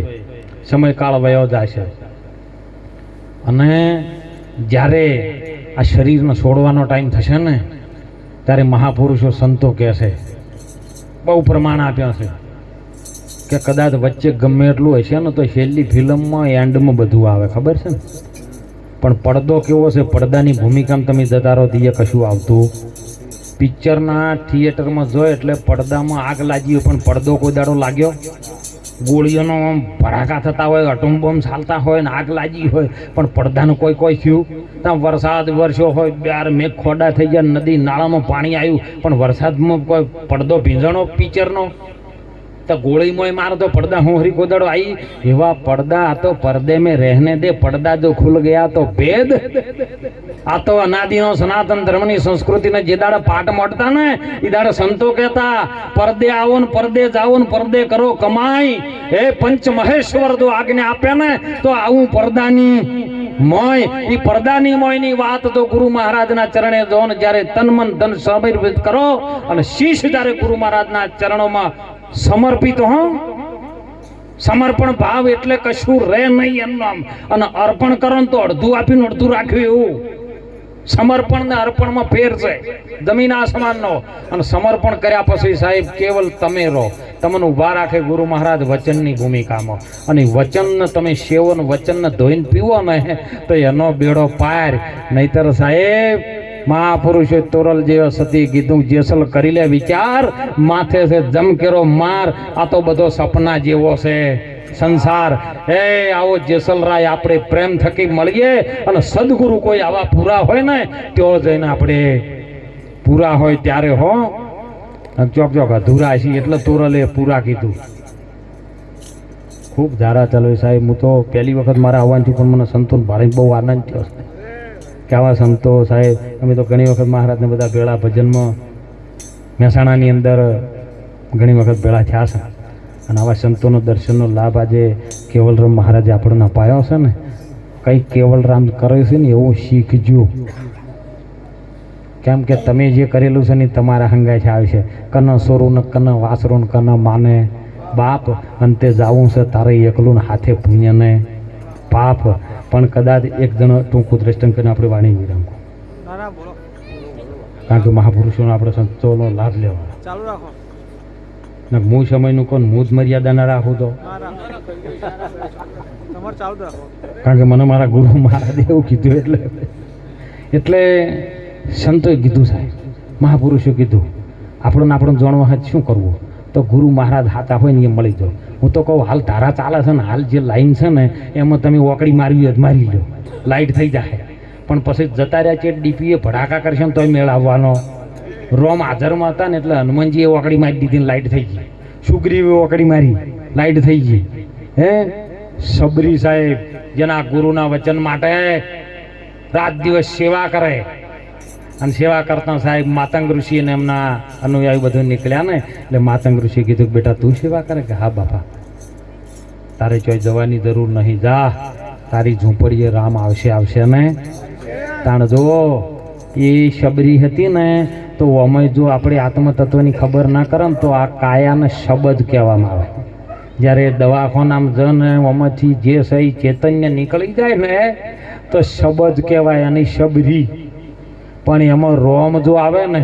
સમયકાળ વયો જશે અને જ્યારે આ શરીરને છોડવાનો ટાઈમ થશે ને ત્યારે મહાપુરુષો સંતો કહેશે, બહુ પ્રમાણ આપ્યા છે કે કદાચ વચ્ચે ગમે એટલું હશે ને તો છેલ્લી ફિલ્મમાં એન્ડમાં બધું આવે, ખબર છે ને? પણ પડદો કેવો છે? પડદાની ભૂમિકામાં તમે જતા રહો તો કશું આવતું. પિક્ચરના થિયેટરમાં જોય એટલે પડદામાં આગ લાગી હોય પણ પડદો કોઈ દાડો લાગ્યો? ગોળીઓનો ભડાકા થતા હોય, અટોમ બોમ્બ ચાલતા હોય ને આગ લાગી હોય પણ પડદાનું કોઈ થયું? ત્યાં વરસાદ વરસ્યો હોય, બ્યાર મેઘ ખોડા થઈ ગયા, નદી નાળામાં પાણી આવ્યું પણ વરસાદમાં કોઈ પડદો ભીંજણો પિક્ચરનો? तो गोली मोय मारो तो पर्दा हूँ हरी कोदड़ो आई एवा पर्दा आ तो पर्दे में रहने दे, पर्दा जो खुल गया तो भेद। आ तो अनादिनो सनातन धर्मनी संस्कृति ने जे दाड़ा पाठ मोटता ने ई दाड़ा संतो कहता पर्दे आवो न पर्दे जाओ न पर्दे करो कमाई। हे पंच महेश्वर जो आज्ञा आपे ने तो आऊं पर्दानी मोय ई पर्दानी मोयनी वात तो गुरु महाराज ना चरणे जो न जारे तन मन धन समर्पित करो अने शीश जारे गुरु महाराज ना चरणों में समर्पित हो। समर्पण भाव एटले कशुं रे नहीं एम नाम अने अर्पण करो तो अर्धुं आपीने अर्धुं राख्युं एवुं। समर्पण ने अर्पण में फेर छे जमीन आसमान नो। अने समर्पण कर्या पछी साहेब केवल तमे रहो, तमने उभा राखे गुरु महाराज वचननी भूमिकामां। अने वचन तमे सेवन वचन ने धोईने पीवो ने तो एनो बेड़ो पार। नहीतर साहेब महापुरुष तोरल जेवा सती कीधुं जेसल करी ले विचार माथे से जमकेरो मार। आ तो बधो सपना जेवो छे संसार। ए आवो जेसलराय आपणे प्रेम थकी मळीए अने सद्गुरु कोई आवा पूरा होय ने त्यो जईने आपणे पूरा होय त्यारे हो। चोक चोक अधूरा छे એટલે तोरले पूरा कीधुं। खूब धारा चलो साहेब। हूँ तो पहली वखत मारा आववाथी पण मने संतोन भाळे बहु आनंद थयो के आवा संतो साहेब अमे तो घणी वखत महाराज ने बधा भेळा भजन में महेसाणानी अंदर घणी वखत भेळा थया छे अने आवा संतों दर्शन लाभ आज केवलराम महाराजे आपणे अपायो छे ने। कई केवलराम करे छे ने एवुं शीखजो। કેમ કે તમે જે કરેલું છે ને તમારા હંગાઈ છે આવશે. કન સોરું ને કન વાસરું ને કન માને બાપ, અંતે જાવું છે તારે એકલું ને હાથે પુણ્ય ને પાપ. પણ કદાચ એક જણો ટૂંકું દ્રષ્ટાંત કરીને આપણે વાણી વિરામ, કારણ કે મહાપુરુષોનો આપણે સંતોનો લાભ લેવા ચાલુ રાખો. હું સમયનું કોણ, હું જ મર્યાદા ના રાખું તો, તમારે ચાલુ રાખો. કારણ કે મને મારા ગુરુ મહારાજે એવું કીધું. એટલે સંતોએ કીધું, સાહેબ મહાપુરુષો કીધું, આપણને જાણવા હાથ શું કરવું, તો ગુરુ મહારાજ હાથા હોય ને એ મળી જાઓ. હું તો કહું હાલ ધારા ચાલે છે ને, હાલ જે લાઈન છે ને એમાં તમે ઓકડી મારવી હોય મારી લો, લાઈટ થઈ જાય. પણ પછી જતા રહ્યા છે ડીપીએ ભડાકા કરશે ને તોય મેળ આવવાનો. રોમ હાજરમાં હતા ને એટલે હનુમાનજીએ ઓકડી મારી દીધી ને લાઈટ થઈ ગઈ. સુગ્રીવે ઓકડી મારી, લાઈટ થઈ ગઈ. હે સબરી સાહેબ જેના ગુરુના વચન માટે રાત દિવસ સેવા કરે, અને સેવા કરતા સાહેબ માતંગ ઋષિ અને એમના અનુયાયી બધું નીકળ્યા ને એટલે માતંગ ઋષિ કીધું કે બેટા તું સેવા કરે? કે હા બાપા, તારે ચોય જવાની જરૂર નહીં, જા તારી ઝૂંપડીએ રામ આવશે ને. તાણ જો એ શબરી હતી ને તો અમે જો આપણે આત્મતત્વની ખબર ના કરે ને તો આ કાયાને શબ્દ કહેવામાં આવે. જ્યારે દવાખાનામાં જને આમાંથી જે સહી ચૈતન્ય નીકળી જાય ને તો શબ્દ કહેવાય, અને શબરી. પણ એમાં રોમ જો આવે ને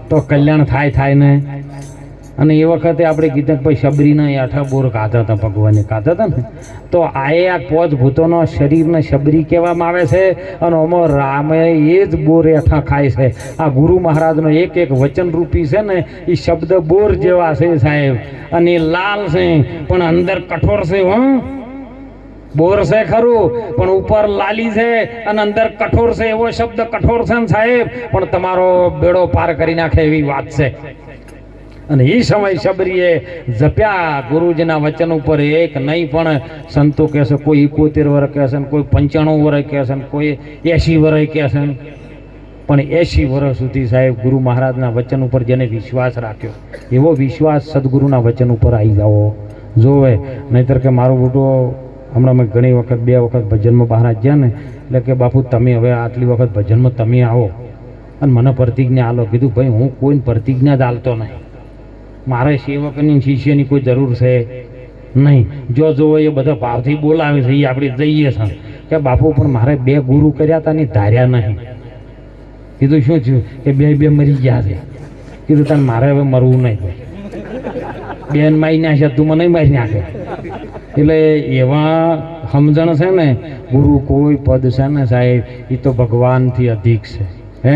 તો કલ્યાણ થાય ને. અને એ વખતે આપણે કીધું કે ભાઈ શબરીના આઠા બોર ખાધા હતા, ભગવાને ખાધા હતા ને, તો આ પોચ ભૂતોનો શરીરને શબરી કહેવામાં આવે છે. અને આમાં રામે એ જ બોર એઠા ખાય છે. આ ગુરુ મહારાજનો એક વચન રૂપી છે ને એ શબ્દ બોર જેવા છે સાહેબ. અને લાલ છે પણ અંદર કઠોર છે. બોર છે ખરું પણ ઉપર લાલી છે અને અંદર કઠોર છે. એવો શબ્દ કઠોર છે ને સાહેબ, પણ તમારો બેડો પાર કરી નાખે એવી વાત છે. અને એ સમય શબરીએ જપ્યા ગુરુજીના વચન ઉપર. એક નહીં પણ સંતો કહેશે, કોઈ 71 વર્ષ કહેશે ને, કોઈ 95 વર્ષ કહેશે ને, કોઈ 80 વર્ષ કહેશે ને. પણ 80 વર્ષ સુધી સાહેબ ગુરુ મહારાજના વચન ઉપર જેને વિશ્વાસ રાખ્યો, એવો વિશ્વાસ સદગુરુના વચન ઉપર આવી જાઓ જોવે. નહીતર કે મારું મોટું હમણાં મેં ઘણી વખત 2 વખત ભજનમાં બહાર ગયા ને, એટલે કે બાપુ તમે હવે આટલી વખત ભજનમાં તમે આવો અને મને પ્રતિજ્ઞા આલો. કીધું ભાઈ હું કોઈને પ્રતિજ્ઞા જ આલતો નહીં, મારે સેવકની શિષ્યની કોઈ જરૂર છે નહીં. જો જોવો એ બધા ભાવથી બોલાવે છે એ આપણે જઈએ છીએ. કે બાપુ પણ મારે 2 ગુરુ કર્યા હતા ને ધાર્યા નહીં. કીધું શું થયું? કે 2 મરી ગયા છે. કીધું તને મારે હવે મરવું નહીં, બેન મારી નાખે તું મને મારી નાખે. એટલે એવા સમજણ છે ને, ગુરુ કોઈ પદ છે ને સાહેબ એ તો ભગવાનથી અધિક છે. હે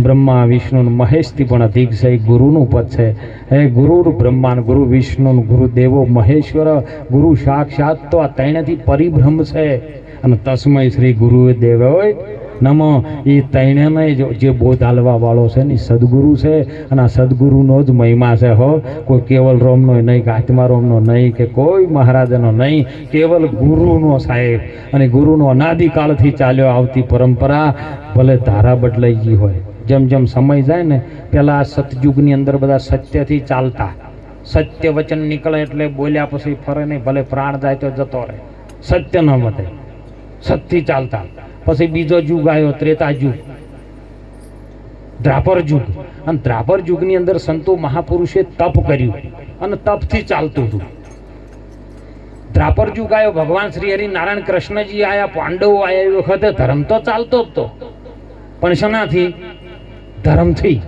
બ્રહ્મા વિષ્ણુ મહેશથી પણ અધિક છે. એ ગુરુનું પદ છે. હે ગુરુ બ્રહ્માન, ગુરુ વિષ્ણુ, ગુરુ દેવો મહેશ્વર, ગુરુ સાક્ષાત તો આ ત્રણેયથી પરિભ્રમ છે. અને તસ્મય શ્રી ગુરુ દેવોય નમો. એ ત્રણેયને જે બોધ હાલવા વાળો છે ને સદગુરુ છે. અને આ સદગુરુનો જ મહિમા છે. હો કોઈ કેવલ રોમનો નહીં, કે આત્મા રોમનો નહીં, કે કોઈ મહારાજનો નહીં, કેવલ ગુરુનો સાહેબ. અને ગુરુનો અનાદિકાળથી ચાલ્યો આવતી પરંપરા ભલે ધારા બદલાઈ ગઈ હોય, જેમ જેમ સમય જાય ને, પહેલાં સતયુગની અંદર બધા સત્યથી ચાલતા, સત્ય વચન નીકળે એટલે બોલ્યા પછી ફરે નહીં, ભલે પ્રાણ જાય તો જતો રહે, સત્ય ન વધે, સત્યથી ચાલતા. પછી બીજો યુગ આવ્યો ત્રેતા યુગ, દ્રાપર યુગ. અને દ્રાપર યુગની અંદર સંતો મહાપુરુષે તપ કર્યું અને તપથી ચાલતું હતું. દ્રાપર યુગ આવ્યો, ભગવાન શ્રી હરિ નારાયણ કૃષ્ણજી આયા, પાંડવો આયા, એ વખતે ધર્મ તો ચાલતો જ તો, પણ શનાથી? ધર્મથી.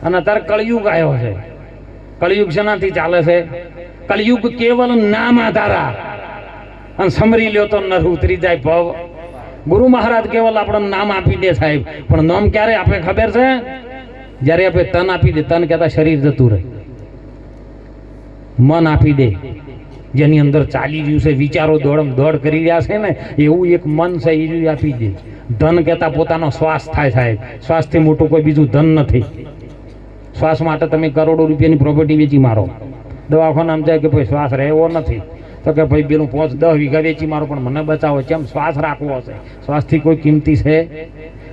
અને અત્યારે કળિયુગ આવ્યો છે. કળિયુગ શનાથી ચાલે છે? કળિયુગ કેવલ નામ આધારા, અને સમરી લ્યો તો નર ઉતરી જાય ભવ. ગુરુ મહારાજ કેવલ આપણને નામ આપી દે સાહેબ, પણ નામ ક્યારે આપે ખબર છે? જ્યારે આપણે તન આપી દે. તન કહેતા શરીર જતું રહે. મન આપી દે, જેની અંદર ચાલી રહ્યું છે, વિચારો દોડ કરી રહ્યા છે ને, એવું એક મન છે એ આપી દે. ધન કહેતા પોતાનો શ્વાસ થાય સાહેબ. શ્વાસથી મોટું કોઈ બીજું ધન નથી. શ્વાસ માટે તમે કરોડો રૂપિયાની પ્રોપર્ટી વેચી મારો, દવાખાનામાં જાય કે ભાઈ શ્વાસ રહેવો નથી, તો કે ભાઈ પેલું 5-10 વીઘા વેચી મારો પણ મને બચાવો. કેમ? શ્વાસ રાખવો હશે. શ્વાસથી કોઈ કિંમતી છે?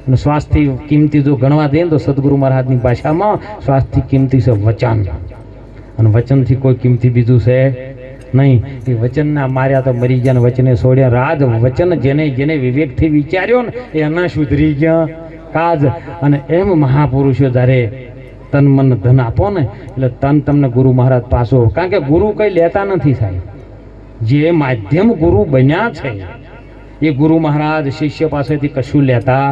અને શ્વાસથી કિંમતી જો ગણવા દઈએ તો સદગુરુ મહારાજની ભાષામાં શ્વાસથી કિંમતી છે વચન, અને વચનથી કોઈ કિંમતી બીજું છે નહીં. એ વચનના માર્યા તો મરી ગયા ને વચને છોડ્યા. રાજ વચન જેને જેને વિવેકથી વિચાર્યો ને એના સુધરી ગયા. કાજ. અને એમ મહાપુરુષો જ્યારે તન મન ધન આપો ને એટલે તન તમને ગુરુ મહારાજ પાછો, કારણ કે ગુરુ કઈ લેતા નથી સાહેબ. જે માધ્યમ ગુરુ બન્યા છે એ ગુરુ મહારાજ શિષ્ય પાસેથી કશું લેતા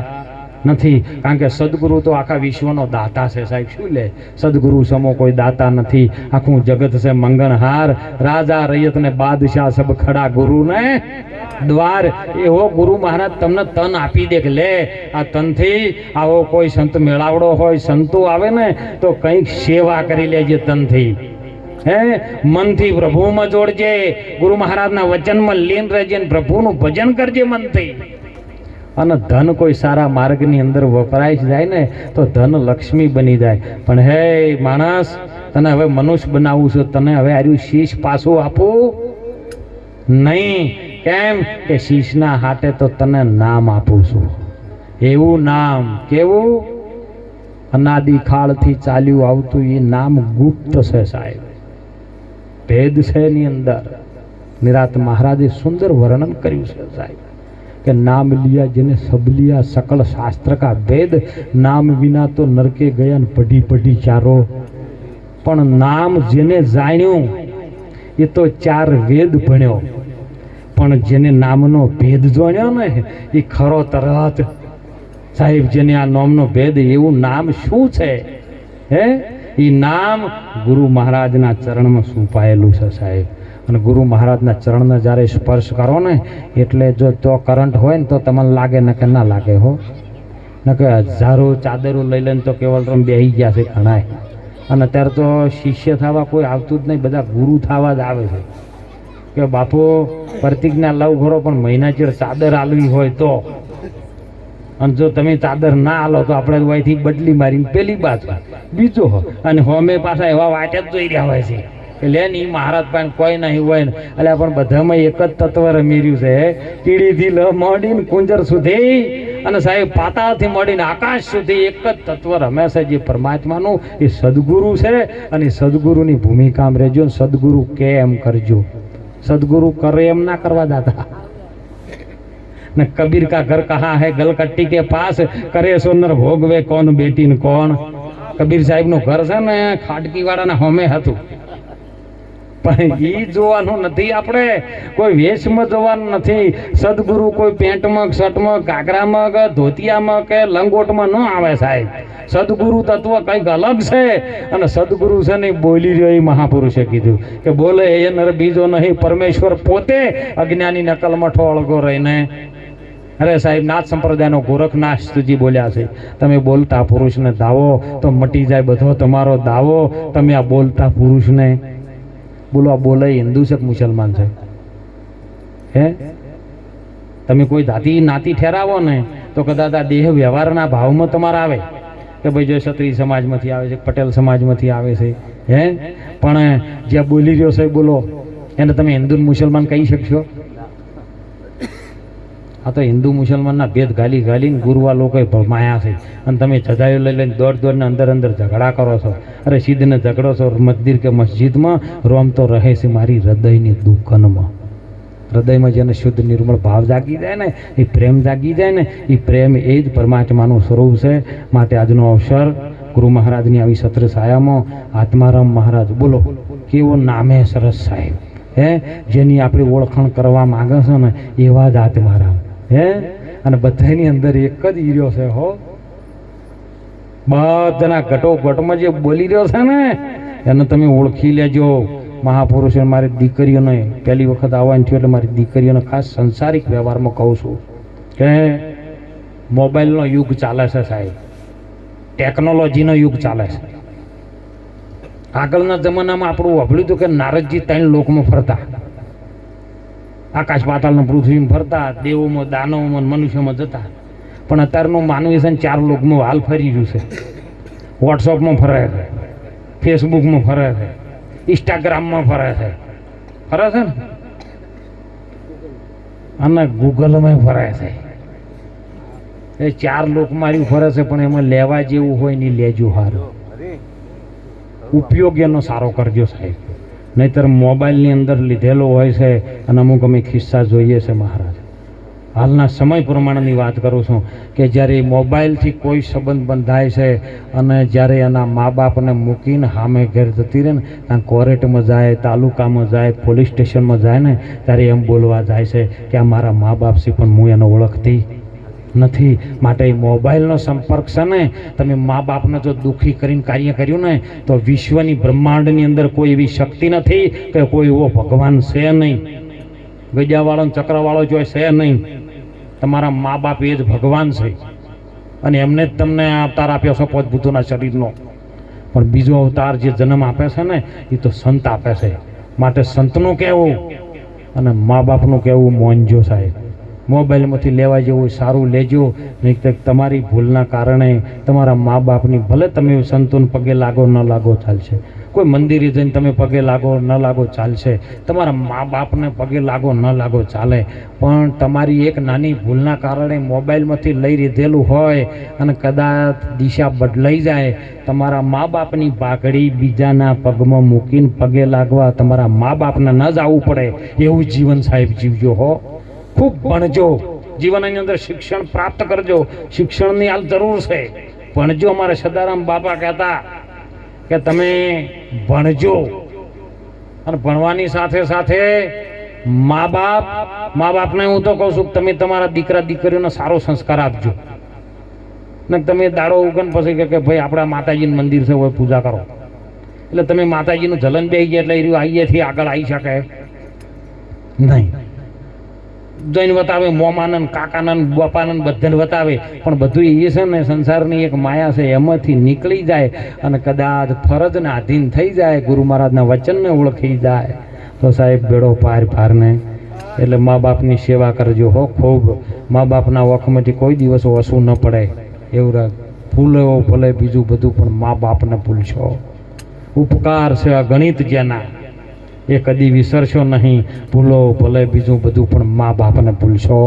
નથી, કારણ કે સદગુરુ તો આખા વિશ્વનો દાતા છે સાહેબ. શું લે? સદગુરુ સમો કોઈ દાતા નથી. આખું જગત છે મંગનહાર, રાજા રૈયત ને બાદશાહ સબ ખડા ગુરુ ને દ્વાર. એવો ગુરુ મહારાજ તમને તન આપી દે કે લે આ તનથી આવો કોઈ સંત મેળાવડો હોય, સંતો આવે ને તો કંઈક સેવા કરી લેજે તનથી. હે મનથી પ્રભુમાં જોડજે, ગુરુ મહારાજના વચનમાં લીન રહેજે, પ્રભુનું ભજન કરજે મનથી. અને ધન કોઈ સારા માર્ગની અંદર વપરાય જાય ને તો ધન લક્ષ્મી બની જાય. પણ હે માણસ, તને હવે મનુષ્ય બનાવવું છે, તને હવે આર્યું શીશ પાછું આપું નહીં. કેમ કે શીશના હાટે તો તને નામ આપું છું. એવું નામ કેવું? અનાદિ કાળથી ચાલ્યું આવતું એ નામ ગુપ્ત છે સાહેબ, ભેદ છે એની અંદર. નિરાત મહારાજે સુંદર વર્ણન કર્યું છે સાહેબ કે નામ लिया જેને સબ लिया सकल शास्त्र का भेद, नाम विना तो नरके ગયા ને પઢી પઢી ચારો. પણ નામ જેને જાણ્યું એ તો 4 વેદ ભણ્યો, પણ જેને નામનો ભેદ જાણ્યો ને એ ખરો તરત સાહેબ. જેને આ નામનો ભેદ, એવું નામ શું છે? હે એ નામ ગુરુ મહારાજના ચરણમાં સુપાયેલું છે સાહેબ. અને ગુરુ મહારાજના ચરણને જ્યારે સ્પર્શ કરો ને એટલે જો તો કરંટ હોય ને તો તમને લાગે ને કે ના લાગે હો, ને કે હજારો ચાદરો લઈ લઈને તો કેવલ રમ બેહી ગયા છે ઘણાય. અને અત્યારે તો શિષ્ય થવા કોઈ આવતું જ નહીં, બધા ગુરુ થવા જ આવે છે કે બાપુ પ્રતિજ્ઞા લવ ખરો પણ મહિના ચેર ચાદર આલવી હોય તો. અને જો તમે ચાદર ના આલો તો આપણે અહીંથી બદલી મારીને પેલી બાજુ બીજો. અને હોમે પાછા એવા વાટે જ જોઈ રહ્યા હોય છે કે લે ની મહારાજ પાસે કોઈ નહીં હોય ને. એટલે પણ બધામાં એક જ તત્વ રમી રહ્યું છે, કીડીથી લ મોડીને કુંજર સુધી અને સાહેબ પાતાળથી મળીને આકાશ સુધી એક જ તત્વ રમે છે જે પરમાત્માનું. એ સદગુરુ છે. અને સદગુરુની ભૂમિકામાં રહેજો, સદગુરુ કે એમ કરજો. સદગુરુ કરે એમ ના કરવા જાતા. ને કબીર કા ઘર કહા હૈ ગલકટ્ટી કે પાસ, કરે સો નર ભોગવે કોણ બેટી ને કોણ. કબીર સાહેબ નું ઘર છે ને ખાટકી વાળાના હોમે હતું, પણ ઈ જોવાનું નથી. આપણે કોઈ વેશમાં જોવાનું નથી. સદગુરુ કોઈ પેન્ટમાં, શર્ટમાં, ઘાઘરામાં કે ધોતિયામાં કે લંગોટમાં ન આવે સાહેબ. સદગુરુ તત્વ કંઈક અલગ છે. અને સદગુરુ છે ને બોલી રહ્યો એ મહાપુરુષે કીધું કે બોલે એ નર બીજો નહીં, પરમેશ્વર પોતે અજ્ઞાની નકલ મઠો અળગો રહીને. અરે સાહેબ નાથ સંપ્રદાયનો ગોરખનાથજી બોલ્યા છે, તમે બોલતા પુરુષને દાવો તો મટી જાય બધો તમારો દાવો. તમે આ બોલતા પુરુષને બોલો, આ બોલે હિન્દુ છે કે મુસલમાન છે? હે તમે કોઈ જાતિ નાતી ઠેરાવો ને તો કદાચ આ દેહ વ્યવહારના ભાવમાં તમારા આવે કે ભાઈ જો ક્ષત્રિય સમાજમાંથી આવે છે, પટેલ સમાજમાંથી આવે છે. હે પણ જ્યાં બોલી રહ્યો છે બોલો, એને તમે હિન્દુ મુસલમાન કહી શકશો? આ તો હિન્દુ મુસલમાનના ભેદ ગાલી ગાલીને ગુરુવા લોકોએ ભમાયા છે. અને તમે જદાયો લઈ લઈને દોડને અંદર અંદર ઝઘડા કરો છો. અરે સીધને ઝઘડો છો મંદિર કે મસ્જિદમાં, રોમ તો રહે છે મારી હૃદયની દુકાનમાં. હૃદયમાં જેને શુદ્ધ નિર્મળ ભાવ જાગી જાય ને, એ પ્રેમ જાગી જાય ને, એ પ્રેમ એ જ પરમાત્માનું સ્વરૂપ છે. માટે આજનો અવસર ગુરુ મહારાજની આવી સત્ર છાયામાં આત્મારામ મહારાજ બોલો કેવો નામે સરસ સાહેબ. હે જેની આપણી ઓળખાણ કરવા માંગે છે ને એવા જ આત્મારામ. હે અને બધાની અંદર એક જ હીરો છે હો. બધાના ઘટો ઘટમાં જે બોલી રહ્યો છે ને એને તમે ઓળખી લેજો. મહાપુરુષો મારી દીકરીઓને પહેલી વખત આવવાની થયું એટલે મારી દીકરીઓને ખાસ સંસારિક વ્યવહારમાં કહું છું કે મોબાઈલનો યુગ ચાલે છે સાહેબ, ટેકનોલોજીનો યુગ ચાલે છે. આગળના જમાનામાં આપણું વાપર્યું હતું કે નારદજી 3 લોકમાં ફરતા, આકાશ પાતાળના પૃથ્વીમાં ફરતા, દેવોમાં, દાનવોમાં, મનુષ્યમાં જતા. પણ અત્યારનું માનવી છે 4 લોકમાં હાલ ફરી રહ્યું છે. વોટ્સઅપમાં ફરે છે, ફેસબુકમાં ફરે છે, ઇન્સ્ટાગ્રામમાં ફરે છે ને, અને ગૂગલમાં ફરે છે. એ 4 લોક મારી ફરે છે. પણ એમાં લેવા જેવું હોય ને લેજો સારું, ઉપયોગ એનો સારો કરજો સાહેબ. નહીતર મોબાઈલની અંદર લીધેલો હોય છે. અને અમુક અમે ખિસ્સા જોઈએ છે મહારાજ, હાલના સમય પ્રમાણેની વાત કરું છું કે જ્યારે મોબાઈલથી કોઈ સંબંધ બંધાય છે અને જ્યારે એના મા બાપને મૂકીને સામે ઘેર જતી રહે ને, ત્યાં કોર્ટમાં જાય, તાલુકામાં જાય, પોલીસ સ્ટેશનમાં જાય ને, ત્યારે એમ બોલવા જાય છે કે આ મારા મા બાપ છે પણ હું એને ઓળખતી નથી. માટે મોબાઈલનો સંપર્ક છે ને, તમે મા બાપને જો દુઃખી કરીને કાર્ય કર્યું ને, તો વિશ્વની બ્રહ્માંડની અંદર કોઈ એવી શક્તિ નથી કે કોઈ એવો ભગવાન છે નહીં, ગજાવાળો ચક્રવાળો જો છે નહીં. તમારા મા બાપ એ જ ભગવાન છે અને એમને જ તમને અવતાર આપ્યો છે પોતપોતાના શરીરનો. પણ બીજો અવતાર જે જન્મ આપે છે ને, એ તો સંત આપે છે. માટે સંતનું કહેવું અને મા બાપનું કહેવું મોંજો સાહેબ. મોબાઈલમાંથી લેવા જેવું સારું લેજો, નહીં તો તમારી ભૂલના કારણે તમારા મા બાપની, ભલે તમે સંતોને પગે લાગો ન લાગો ચાલશે, કોઈ મંદિરે જઈને તમે પગે લાગો ન લાગો ચાલશે, તમારા મા બાપને પગે લાગો ન લાગો ચાલે, પણ તમારી એક નાની ભૂલના કારણે મોબાઈલમાંથી લઈ લીધેલું હોય અને કદાચ દિશા બદલાઈ જાય, તમારા મા બાપની પાઘડી બીજાના પગમાં મૂકીને પગે લાગવા તમારા મા બાપને ન જવું પડે એવું જીવન સાહેબ જીવજો હો. ખૂબ ભણજો, જીવનની અંદર શિક્ષણ પ્રાપ્ત કરજો, શિક્ષણની હાલ જરૂર છે. ભણજો. અમારે સદારામ બાપા કહેતા કે તમે ભણજો અને ભણવાની સાથે સાથે મા બાપને હું તો કહું છું તમે તમારા દીકરા દીકરીઓને સારો સંસ્કાર આપજો. ને તમે દાડો ઉગન પછી કે ભાઈ આપણા માતાજીનું મંદિર છે, હોય પૂજા કરો, એટલે તમે માતાજીનું જલન બેસી ગયા એટલે એ અહીંયાથી આગળ આવી શકે નહીં. જઈને બતાવે, મોમાનંદ કાકાનંદ બાપાનંદ બધાને બતાવે, પણ બધું એ છે ને સંસારની એક માયા છે, એમાંથી નીકળી જાય અને કદાચ ફરજને આધીન થઈ જાય, ગુરુ મહારાજના વચનને ઓળખી જાય તો સાહેબ બેડો પારને. એટલે મા બાપની સેવા કરજો હો ખૂબ. મા બાપના વખમાંથી કોઈ દિવસ ઓછું ન પડે એવું ભૂલો ભલે બીજું બધું, પણ મા બાપને ભૂલશો. ઉપકાર છે અગણિત જેના, એ કદી વિસરશો નહીં. ભૂલો ભલે બીજું બધું, પણ મા બાપને ભૂલશો.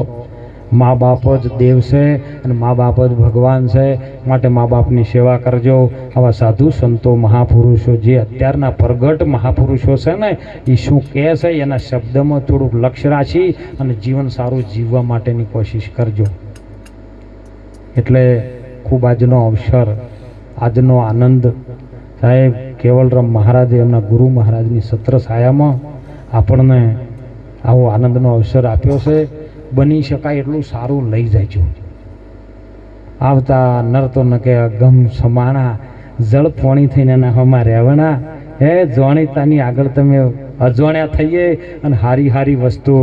મા બાપ જ દેવ છે અને મા બાપ જ ભગવાન છે. માટે મા બાપની સેવા કરજો. આવા સાધુ સંતો મહાપુરુષો જે અત્યારના પ્રગટ મહાપુરુષો છે ને, એ શું કહે છે એના શબ્દમાં થોડુંક લક્ષ્ય રાખી અને જીવન સારું જીવવા માટેની કોશિશ કરજો. એટલે ખૂબ આજનો અવસર, આજનો આનંદ સાહેબ કેવલરામ મહારાજે એમના ગુરુ મહારાજની સત્ર છાયામાં આપણને આવો આનંદનો અવસર આપ્યો છે. બની શકાય એટલું સારું લઈ જાયજો. આવતા નરતો ન કે ગમ સમાણા, જળ પોણી થઈને એના હમા રહેવાના. હે જાણીતાની આગળ તમે અજાણ્યા થઈએ અને હારી હારી વસ્તુ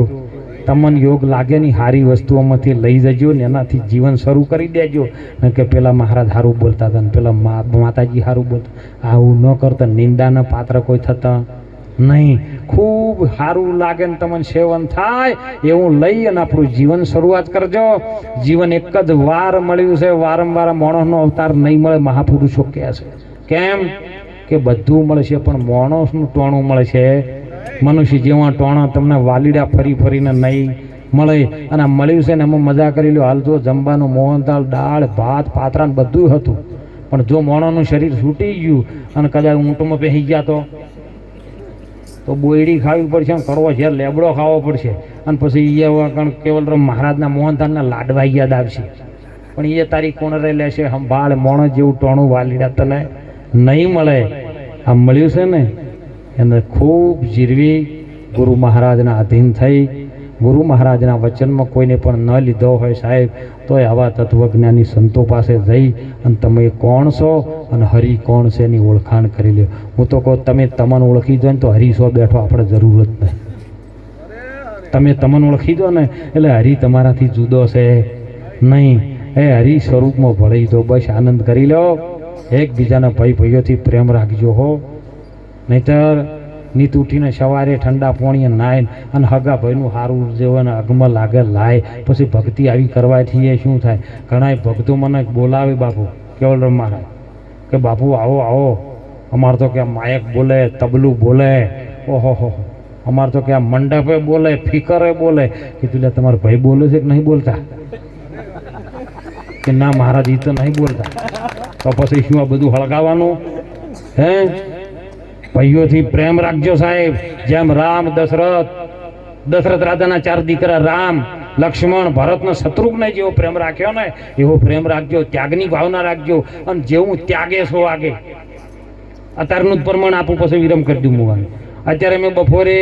તમને યોગ લાગે ની હારી વસ્તુઓમાંથી લઈ જજો ને એનાથી જીવન શરૂ કરી દેજો. ને કે પેલા મહારાજ સારું બોલતા હતા ને પેલા માતાજી સારું બોલતા, આવું ન કરતા. નિંદાના પાત્ર કોઈ થતા નહીં. ખૂબ સારું લાગે ને તમને સેવન થાય એવું લઈ અને આપણું જીવન શરૂઆત કરજો. જીવન એક જ વાર મળ્યું છે, વારંવાર માણસનો અવતાર નહીં મળે. મહાપુરુષો કહે છે કેમ કે બધું મળશે પણ માણસનું ટોણું મળશે. મનુષ્ય જેવા ટોણા તમને વાલીડા ફરી ફરીને નહીં મળે. અને આ મળ્યું છે ને એમાં મજા કરી લો. હાલ તો જમવાનું મોહનથાળ, દાળ, ભાત, પાત્રા બધું હતું, પણ જો મોણોનું શરીર છૂટી ગયું અને કદાચ ઊંટમાં બેસી ગયા તો બોયડી ખાવી પડશે, કડવો ઝેર લેબડો ખાવો પડશે. અને પછી એ કેવલરામ મહારાજના મોહનથાળના લાડવા યાદ આવશે. પણ એ તારી કોણરે લેશે સંભાળ. મોણસ જેવું ટોણું વાલીડા તને નહીં મળે. આ મળ્યું છે ને એને ખૂબ જીરવી, ગુરુ મહારાજના અધીન થઈ, ગુરુ મહારાજના વચનમાં કોઈને પણ ન લીધો હોય સાહેબ, તોય આવા તત્વજ્ઞાની સંતો પાસે જઈ અને તમે કોણ છો અને હરિ કોણ છે એની ઓળખાણ કરી લ્યો. હું તો કહું તમે તમને ઓળખી દો ને તો હરિ સો બેઠો આપણે જરૂર જ નહીં. તમે તમને ઓળખી દો ને એટલે હરિ તમારાથી જુદો છે નહીં. એ હરિ સ્વરૂપમાં ભળી દો, બસ આનંદ કરી લો. એકબીજાના ભાઈ ભાઈઓથી પ્રેમ રાખજો હો. નહીતર નીત ઉઠીને સવારે ઠંડા પોણીએ નાય અને હગા ભાઈનું સારું જેવું અગમાં લાગે લાય, પછી ભક્તિ આવી કરવાથી એ શું થાય? ઘણા ભક્તો મને બોલાવે બાપુ કેવલરામ મહારાજ કે બાપુ આવો આવો. અમારે તો કે માયક બોલે, તબલું બોલે, ઓહો. અમારે તો કે આ મંડપે બોલે, ફિકરે બોલે. કીધું એટલે તમારા ભાઈ બોલે છે કે નહીં બોલતા? કે ના મહારાજ એ તો નહીં બોલતા. તો પછી શું આ બધું હળગાવાનું? હે ભાઈઓથી પ્રેમ રાખજો સાહેબ. જેમ રામ દશરથ રાજાના 4 દીકરા રામ લક્ષ્મણ ભરતનો શત્રુઘ્ન જેવો પ્રેમ રાખ્યો ને એવો પ્રેમ રાખજો, ત્યાગની ભાવના રાખજો. અને જેવું ત્યાગે છો આગે. અત્યારનું જ પ્રમાણ આપું, પછી વિરમ કરી દઉં મુવાની. અત્યારે મેં બપોરે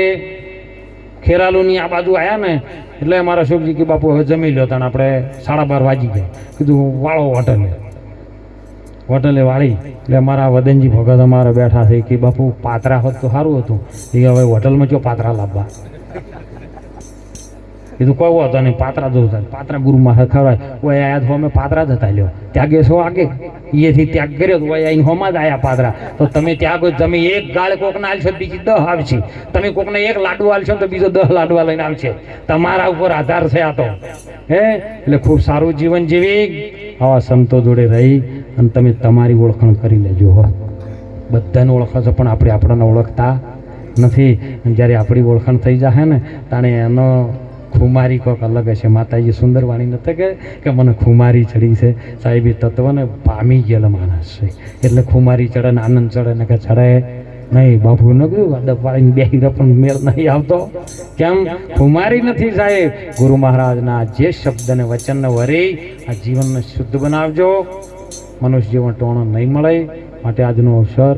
ખેરાલુની આ બાજુ આવ્યા ને એટલે અમારા શોકજી કે બાપુ હવે જમી લો. તાણ આપણે 12:30 વાગી ગયા. કીધું વાળો હોટલે વાળી. એટલે અમારા વદનજી ભગત અમારા બેઠા છે કે બાપુ પાત્રા હોત તો સારું હતું. એ હવે હોટલમાં જો પાત્રા લાવવા. કીધું કોઈ હતો નહીં, પાત્રા જોવું થાય. પાત્રા ગુરુ મહારાજ ખવડાય. કોઈ આયા તો અમે પાત્રા જતા લ્યો. ત્યાગે છો આગે. એથી ત્યાગ કર્યો તો અહીં હોમાં જ આયા પાત્રા. તો તમે ત્યાગો, તમે એક ગાળ કોકને આલશો તો બીજી 10 આવશે. તમે કોકને એક લાડુ આલશો તો બીજો 10 લાડવા લઈને આવશે. તમારા ઉપર આધાર છે આ તો. એટલે ખૂબ સારું જીવન જીવી આવા સંતો જોડે રહી અને તમે તમારી ઓળખાણ કરી લેજો. હો, બધાને ઓળખો છો પણ આપણે આપણને ઓળખતા નથી. જ્યારે આપણી ઓળખાણ થઈ જશે ને તાણે એનો ખુમારી કોઈક અલગ હશે. માતાજી સુંદર વાણી નથી કે મને ખુમારી ચડી છે. સાહેબ એ તત્વને પામી ગયેલો માણસ છે એટલે ખુમારી ચડે ને આનંદ ચડે ને કે ચડે નહીં. બાપુ ન કીધું અડપ વાળીને બેસી પણ મેળ નહીં આવતો. કેમ? ખુમારી નથી સાહેબ. ગુરુ મહારાજના જે શબ્દને વચનને વરી આ જીવનને શુદ્ધ બનાવજો. મનુષ્ય જીવન ટોણો નહીં મળે. માટે આજનો અવસર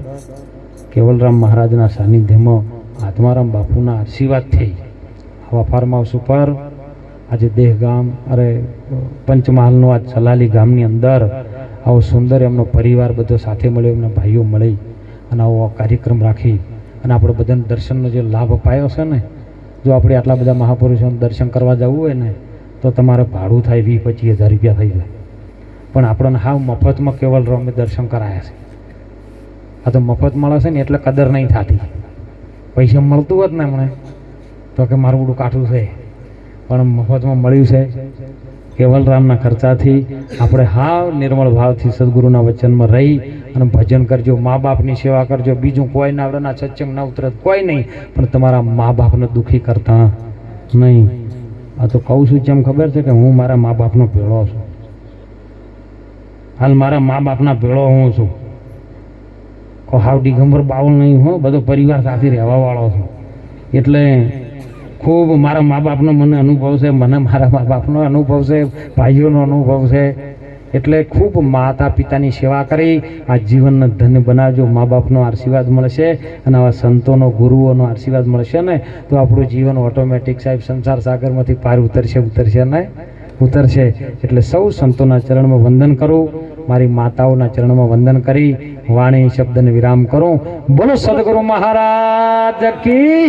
કેવલરામ મહારાજના સાનિધ્યમાં આત્મારામ બાપુના આશીર્વાદથી આવા ફાર્મ હાઉસ ઉપર આજે દેહગામ પંચમહાલનો આ સલાલી ગામની અંદર આવો સુંદર એમનો પરિવાર બધો સાથે મળ્યો, એમના ભાઈઓ મળી અને આવો કાર્યક્રમ રાખી અને આપણે બધાને દર્શનનો જે લાભ અપાયો છે ને, જો આપણે આટલા બધા મહાપુરુષોને દર્શન કરવા જવું હોય ને તો તમારે ભાડું થાય 20-25 હજાર રૂપિયા થઈ જાય. પણ આપણને હાવ મફતમાં કેવલરામે દર્શન કરાયા છે. આ તો મફત મળે છે ને એટલે કદર નહીં થતી. પૈસા મળતું હોત ને એમણે તો કે મારું બધું કાઠું છે, પણ મફતમાં મળ્યું છે. કેવલરામના ખર્ચાથી આપણે હાવ નિર્મળ ભાવથી સદગુરુના વચનમાં રહી અને ભજન કરજો, મા બાપની સેવા કરજો. બીજું કોઈ ના આવડે, ના સત્સંગ ના ઉતરત કોઈ નહીં, પણ તમારા મા બાપને દુઃખી કરતા નહીં. આ તો કહું છું જેમ ખબર છે કે હું મારા મા બાપનો ભેળો છું. હાલ મારા મા બાપના ભેળો હું છું. હાવ દિગંબર બાવળ નહીં હો, બધો પરિવાર સાથે રહેવા વાળો છું. એટલે ખૂબ મારા મા બાપનો મને અનુભવ છે, મને મારા મા બાપનો અનુભવ છે, ભાઈઓનો અનુભવ છે. એટલે ખૂબ માતા પિતાની સેવા કરી આ જીવનને ધન્ય બનાવજો. મા બાપનો આશીર્વાદ મળશે અને આવા સંતોનો ગુરુઓનો આશીર્વાદ મળશે ને તો આપણું જીવન ઓટોમેટિક સાહેબ સંસાર સાગરમાંથી પાર ઉતરશે ને ઉતરશે. એટલે સૌ સંતોના ચરણમાં વંદન કરું, મારી માતાઓના ચરણમાં વંદન કરી વાણી શબ્દને વિરામ કરું. બોલો સદગુરુ મહારાજ કી.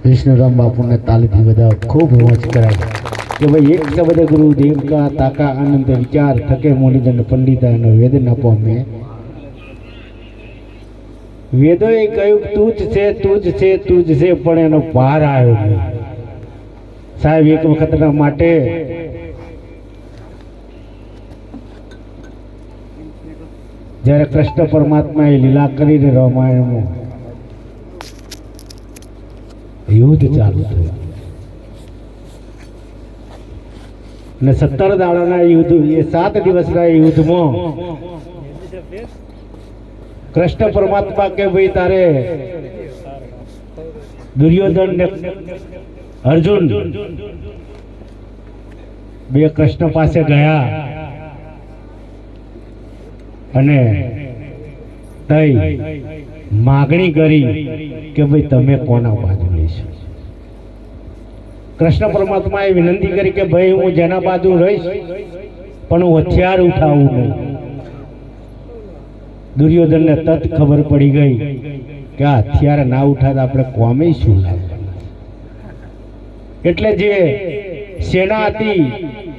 વિષ્ણુરામ બાપુને તાલીથી બધા ખૂબ મોજ કરાય કે ભાઈ એક શબ્દ ગુરુ દેવ કા તાકા આનંદ વિચાર થકે મોલીજન પંડિતાનો વેદ ના પામે. વેદોએ કહ્યું તું જ છે, તું જ છે, તું જ છે, પણ એનો પાર આવ્યો નહીં. સાહેબ એક વખતના માટે જ્યારે કૃષ્ણ પરમાત્મા એ લીલા કરીને રામાયણમાં યુદ્ધ ચાલુ થયું અને 17 દાડાના યુદ્ધ, એ 7 દિવસના યુદ્ધમાં કૃષ્ણ પરમાત્મા કે ભાઈ તારે દુર્યોધન ને અર્જુન બે કૃષ્ણ પાસે ગયા અને તઈ માગણી કરી કે ભાઈ તમે કોના બાજુ રહીશ. કૃષ્ણ પરમાત્માએ વિનંતી કરી કે ભાઈ હું જેના બાજુ રહીશ પણ હું હથિયાર ઉઠાવું નહીં. દુર્યોધનને તત ખબર પડી ગઈ કે આ હથિયાર ના ઉઠાતા આપણે કોમે શું લાવવાના. એટલે જે સેના હતી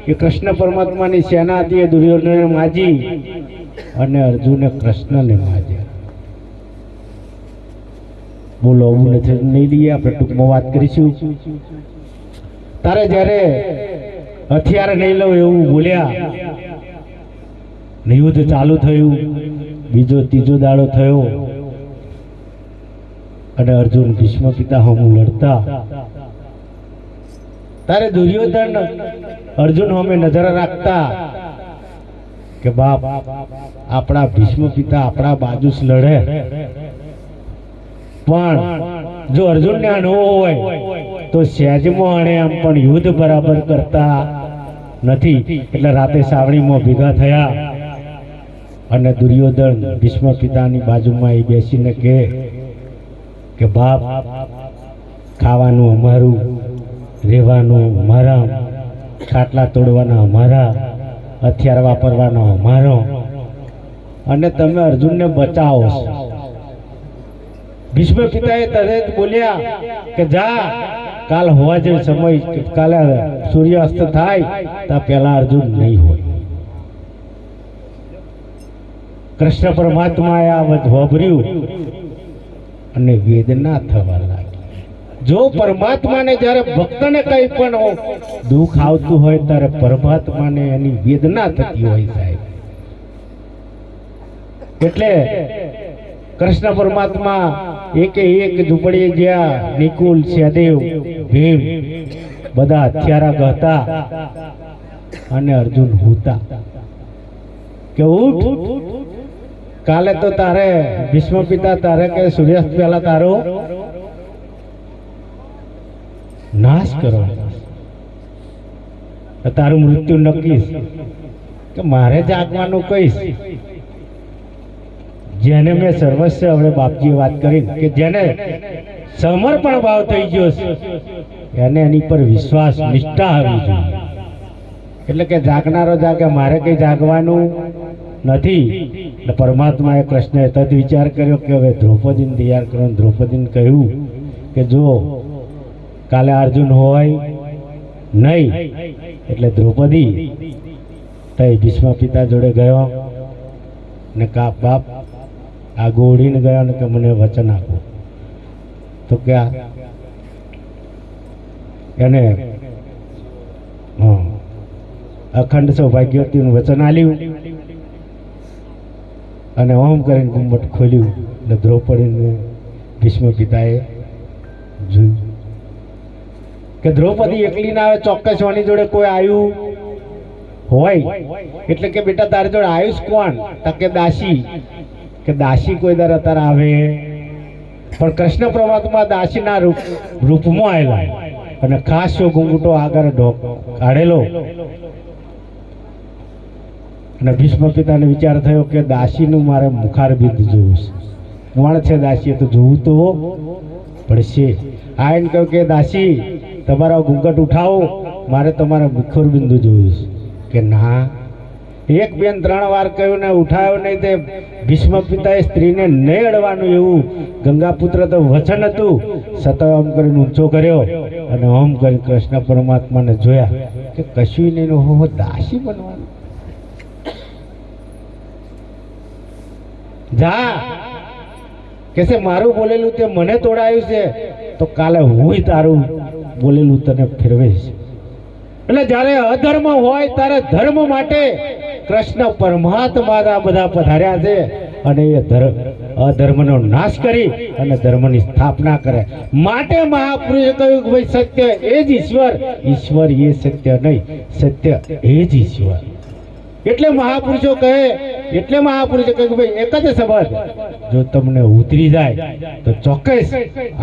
એ કૃષ્ણ પરમાત્માની સેના હતી એ દુર્યોધનને માજી અને અર્જુને કૃષ્ણને માજ્યા. બોલો હું નથી નહીં દઈએ, આપણે ટૂંકમાં વાત કરીશું. તારે જ્યારે હથિયાર નહીં લઉં એવું બોલ્યા, યુદ્ધ ચાલુ થયું. બીજો ત્રીજો દાડો થયો અને અર્જુન ભીષ્મ પિતા હમું લડતા. તારે દુર્યોધન અર્જુન સામે નજર રાખતા કે બાપ આપણા ભીષ્મ પિતા આપણા બાજુ જ લડે, પણ જો અર્જુનને અનુભવ હોય તો સહેજમાં અણે આમ પણ યુદ્ધ બરાબર કરતા નથી. એટલે રાતે સાવણીમાં ભેગા થયા અને દુર્યોધન ભીષ્મ પિતાની બાજુમાં એ બેસીને કહે કે બાપ, ખાવાનું અમારું, રહેવાનું અમારા, ખાટલા તોડવાના અમારા, હથિયાર વાપરવાનો અમારો, અને તમે અર્જુનને બચાવો છો. ભીષ્મ પિતાએ તરત બોલ્યા કે જા, કાલ હોવા જે સમય, કાલે સૂર્યાસ્ત થાય ત્યાં પહેલા અર્જુન નહીં હોય. કૃષ્ણ પરમાત્માએ આ વાપર્યું અને વેદના થવા લાગી. જો પરમાત્માને જ્યારે ભક્તને કંઈ પણ દુઃખ આવતું હોય ત્યારે પરમાત્માને એની વેદના થતી હોય સાહેબ. એટલે કૃષ્ણ પરમાત્મા એકે એક ઝૂંપડીએ ગયા. નિકુલ, સહદેવ, ભીમ બધા હથિયારા ગહતા અને અર્જુન હુતા કે ઉઠ, કાલે તો તારે ભીષ્મ પિતા તારે કે સૂર્યાસ્ત પહેલા તારો નાશ કરો, તારું મૃત્યુ નક્કી કે મારે જાગવાનું કહીશ. જેને મેં સર્વસ્વ, હવે બાપજીએ વાત કરી કે જેને સમર્પણ ભાવ થઈ ગયો છે એને એની પર વિશ્વાસ, નિષ્ઠા આવી જોઈએ. એટલે કે જાગનારો જાગે, મારે કઈ જાગવાનું નથી. એટલે પરમાત્માએ કૃષ્ણએ તદ વિચાર કર્યો કે હવે દ્રૌપદીને તૈયાર કરો. દ્રૌપદીને કહ્યું કે જો કાલે અર્જુન હોય નહીં. એટલે દ્રૌપદી તઈ ભીષ્મ પિતા જોડે ગયો ને કા બાપ આ ગોળીને ગયો ને કે મને વચન આપો. તો કે એને અખંડ સૌભાગ્યવતીનું વચન આલ્યું અને ઓમ કરીને ગુમ્મટ ખોલ્યું. એટલે દ્રૌપદીને ભીષ્મ પિતાએ જોયું કે દ્રૌપદી એકલી ના આવે, ચોક્કસ એની જોડે કોઈ આવ્યું હોય. એટલે કે બેટા તારી જોડે આયુષ કોણ? કે દાસી. કે દાસી કોઈ દર અત્યારે આવે, પણ કૃષ્ણ પરમાત્મા દાસીના રૂપમાં આવેલા અને ખાસ ઘૂંઘટો આગળ કાઢેલો. અને ભીષ્મ પિતાને વિચાર થયો કે દાસીનું મારે મુખારબિંદ જોવું છે. કોણ છે દાસી? તો જોવું તો પડશે. આઈને કહ્યું કે દાસી તમારા ઘૂંઘટ ઉઠાવો, મારે તમારા મુખરબિંદુ જોયું છે. કે ના, એક બેન 3 વાર કહ્યું ને ઉઠાયો નહીં. તે ભીષ્મ પિતાએ સ્ત્રીને નહીં અડવાનું એવું ગંગાપુત્ર તો વચન હતું, છતાં આમ કરીને ઊંચો કર્યો અને આમ કરીને કૃષ્ણ પરમાત્માને જોયા કે કશું નહીં, હો દાસી બનવાનું. જા કે છે મારું બોલેલું તે મને તોડાયું છે, તો કાલે હું તારું બોલેલું તને ફેરવીશ. એટલે જ્યારે અધર્મ હોય ત્યારે ધર્મ માટે કૃષ્ણ પરમાત્મા આ બધા પધાર્યા છે અને એ અધર્મનો નાશ કરી અને ધર્મની સ્થાપના કરે. માટે મહાપુરુષે કહ્યું કે ભાઈ સત્ય એ જ ઈશ્વર, ઈશ્વર એ સત્ય નહીં, સત્ય એ જ ઈશ્વર. એટલે મહાપુરુષો કહે, એટલે મહાપુરુષો કહે કે ભાઈ એક જ શબ્દ જો તમને ઉતરી જાય તો ચોક્કસ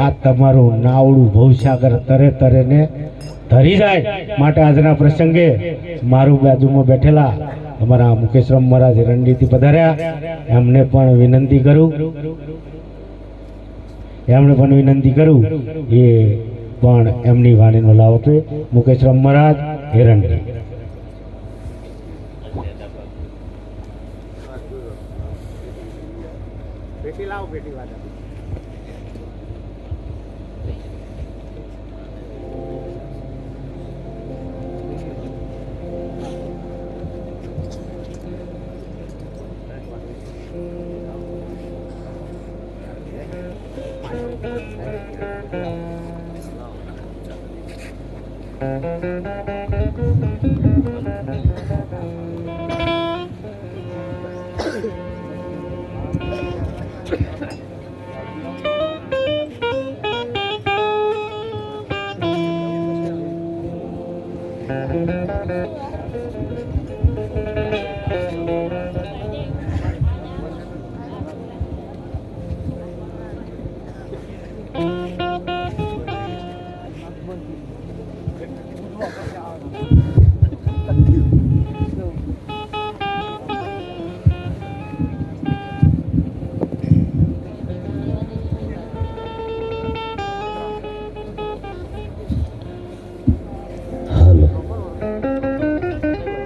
આ તમારું નાવડું ભવસાગર તરે તરે ને ધરી જાય. માટે આજના પ્રસંગે મારું બાજુમાં બેઠેલા અમારા મુકેશરામ મહારાજ રણજીથી પધાર્યા, એમને પણ વિનંતી કરું એ પણ એમની વાણીનો લાવો કે મુકેશરામ મહારાજ એરંડી.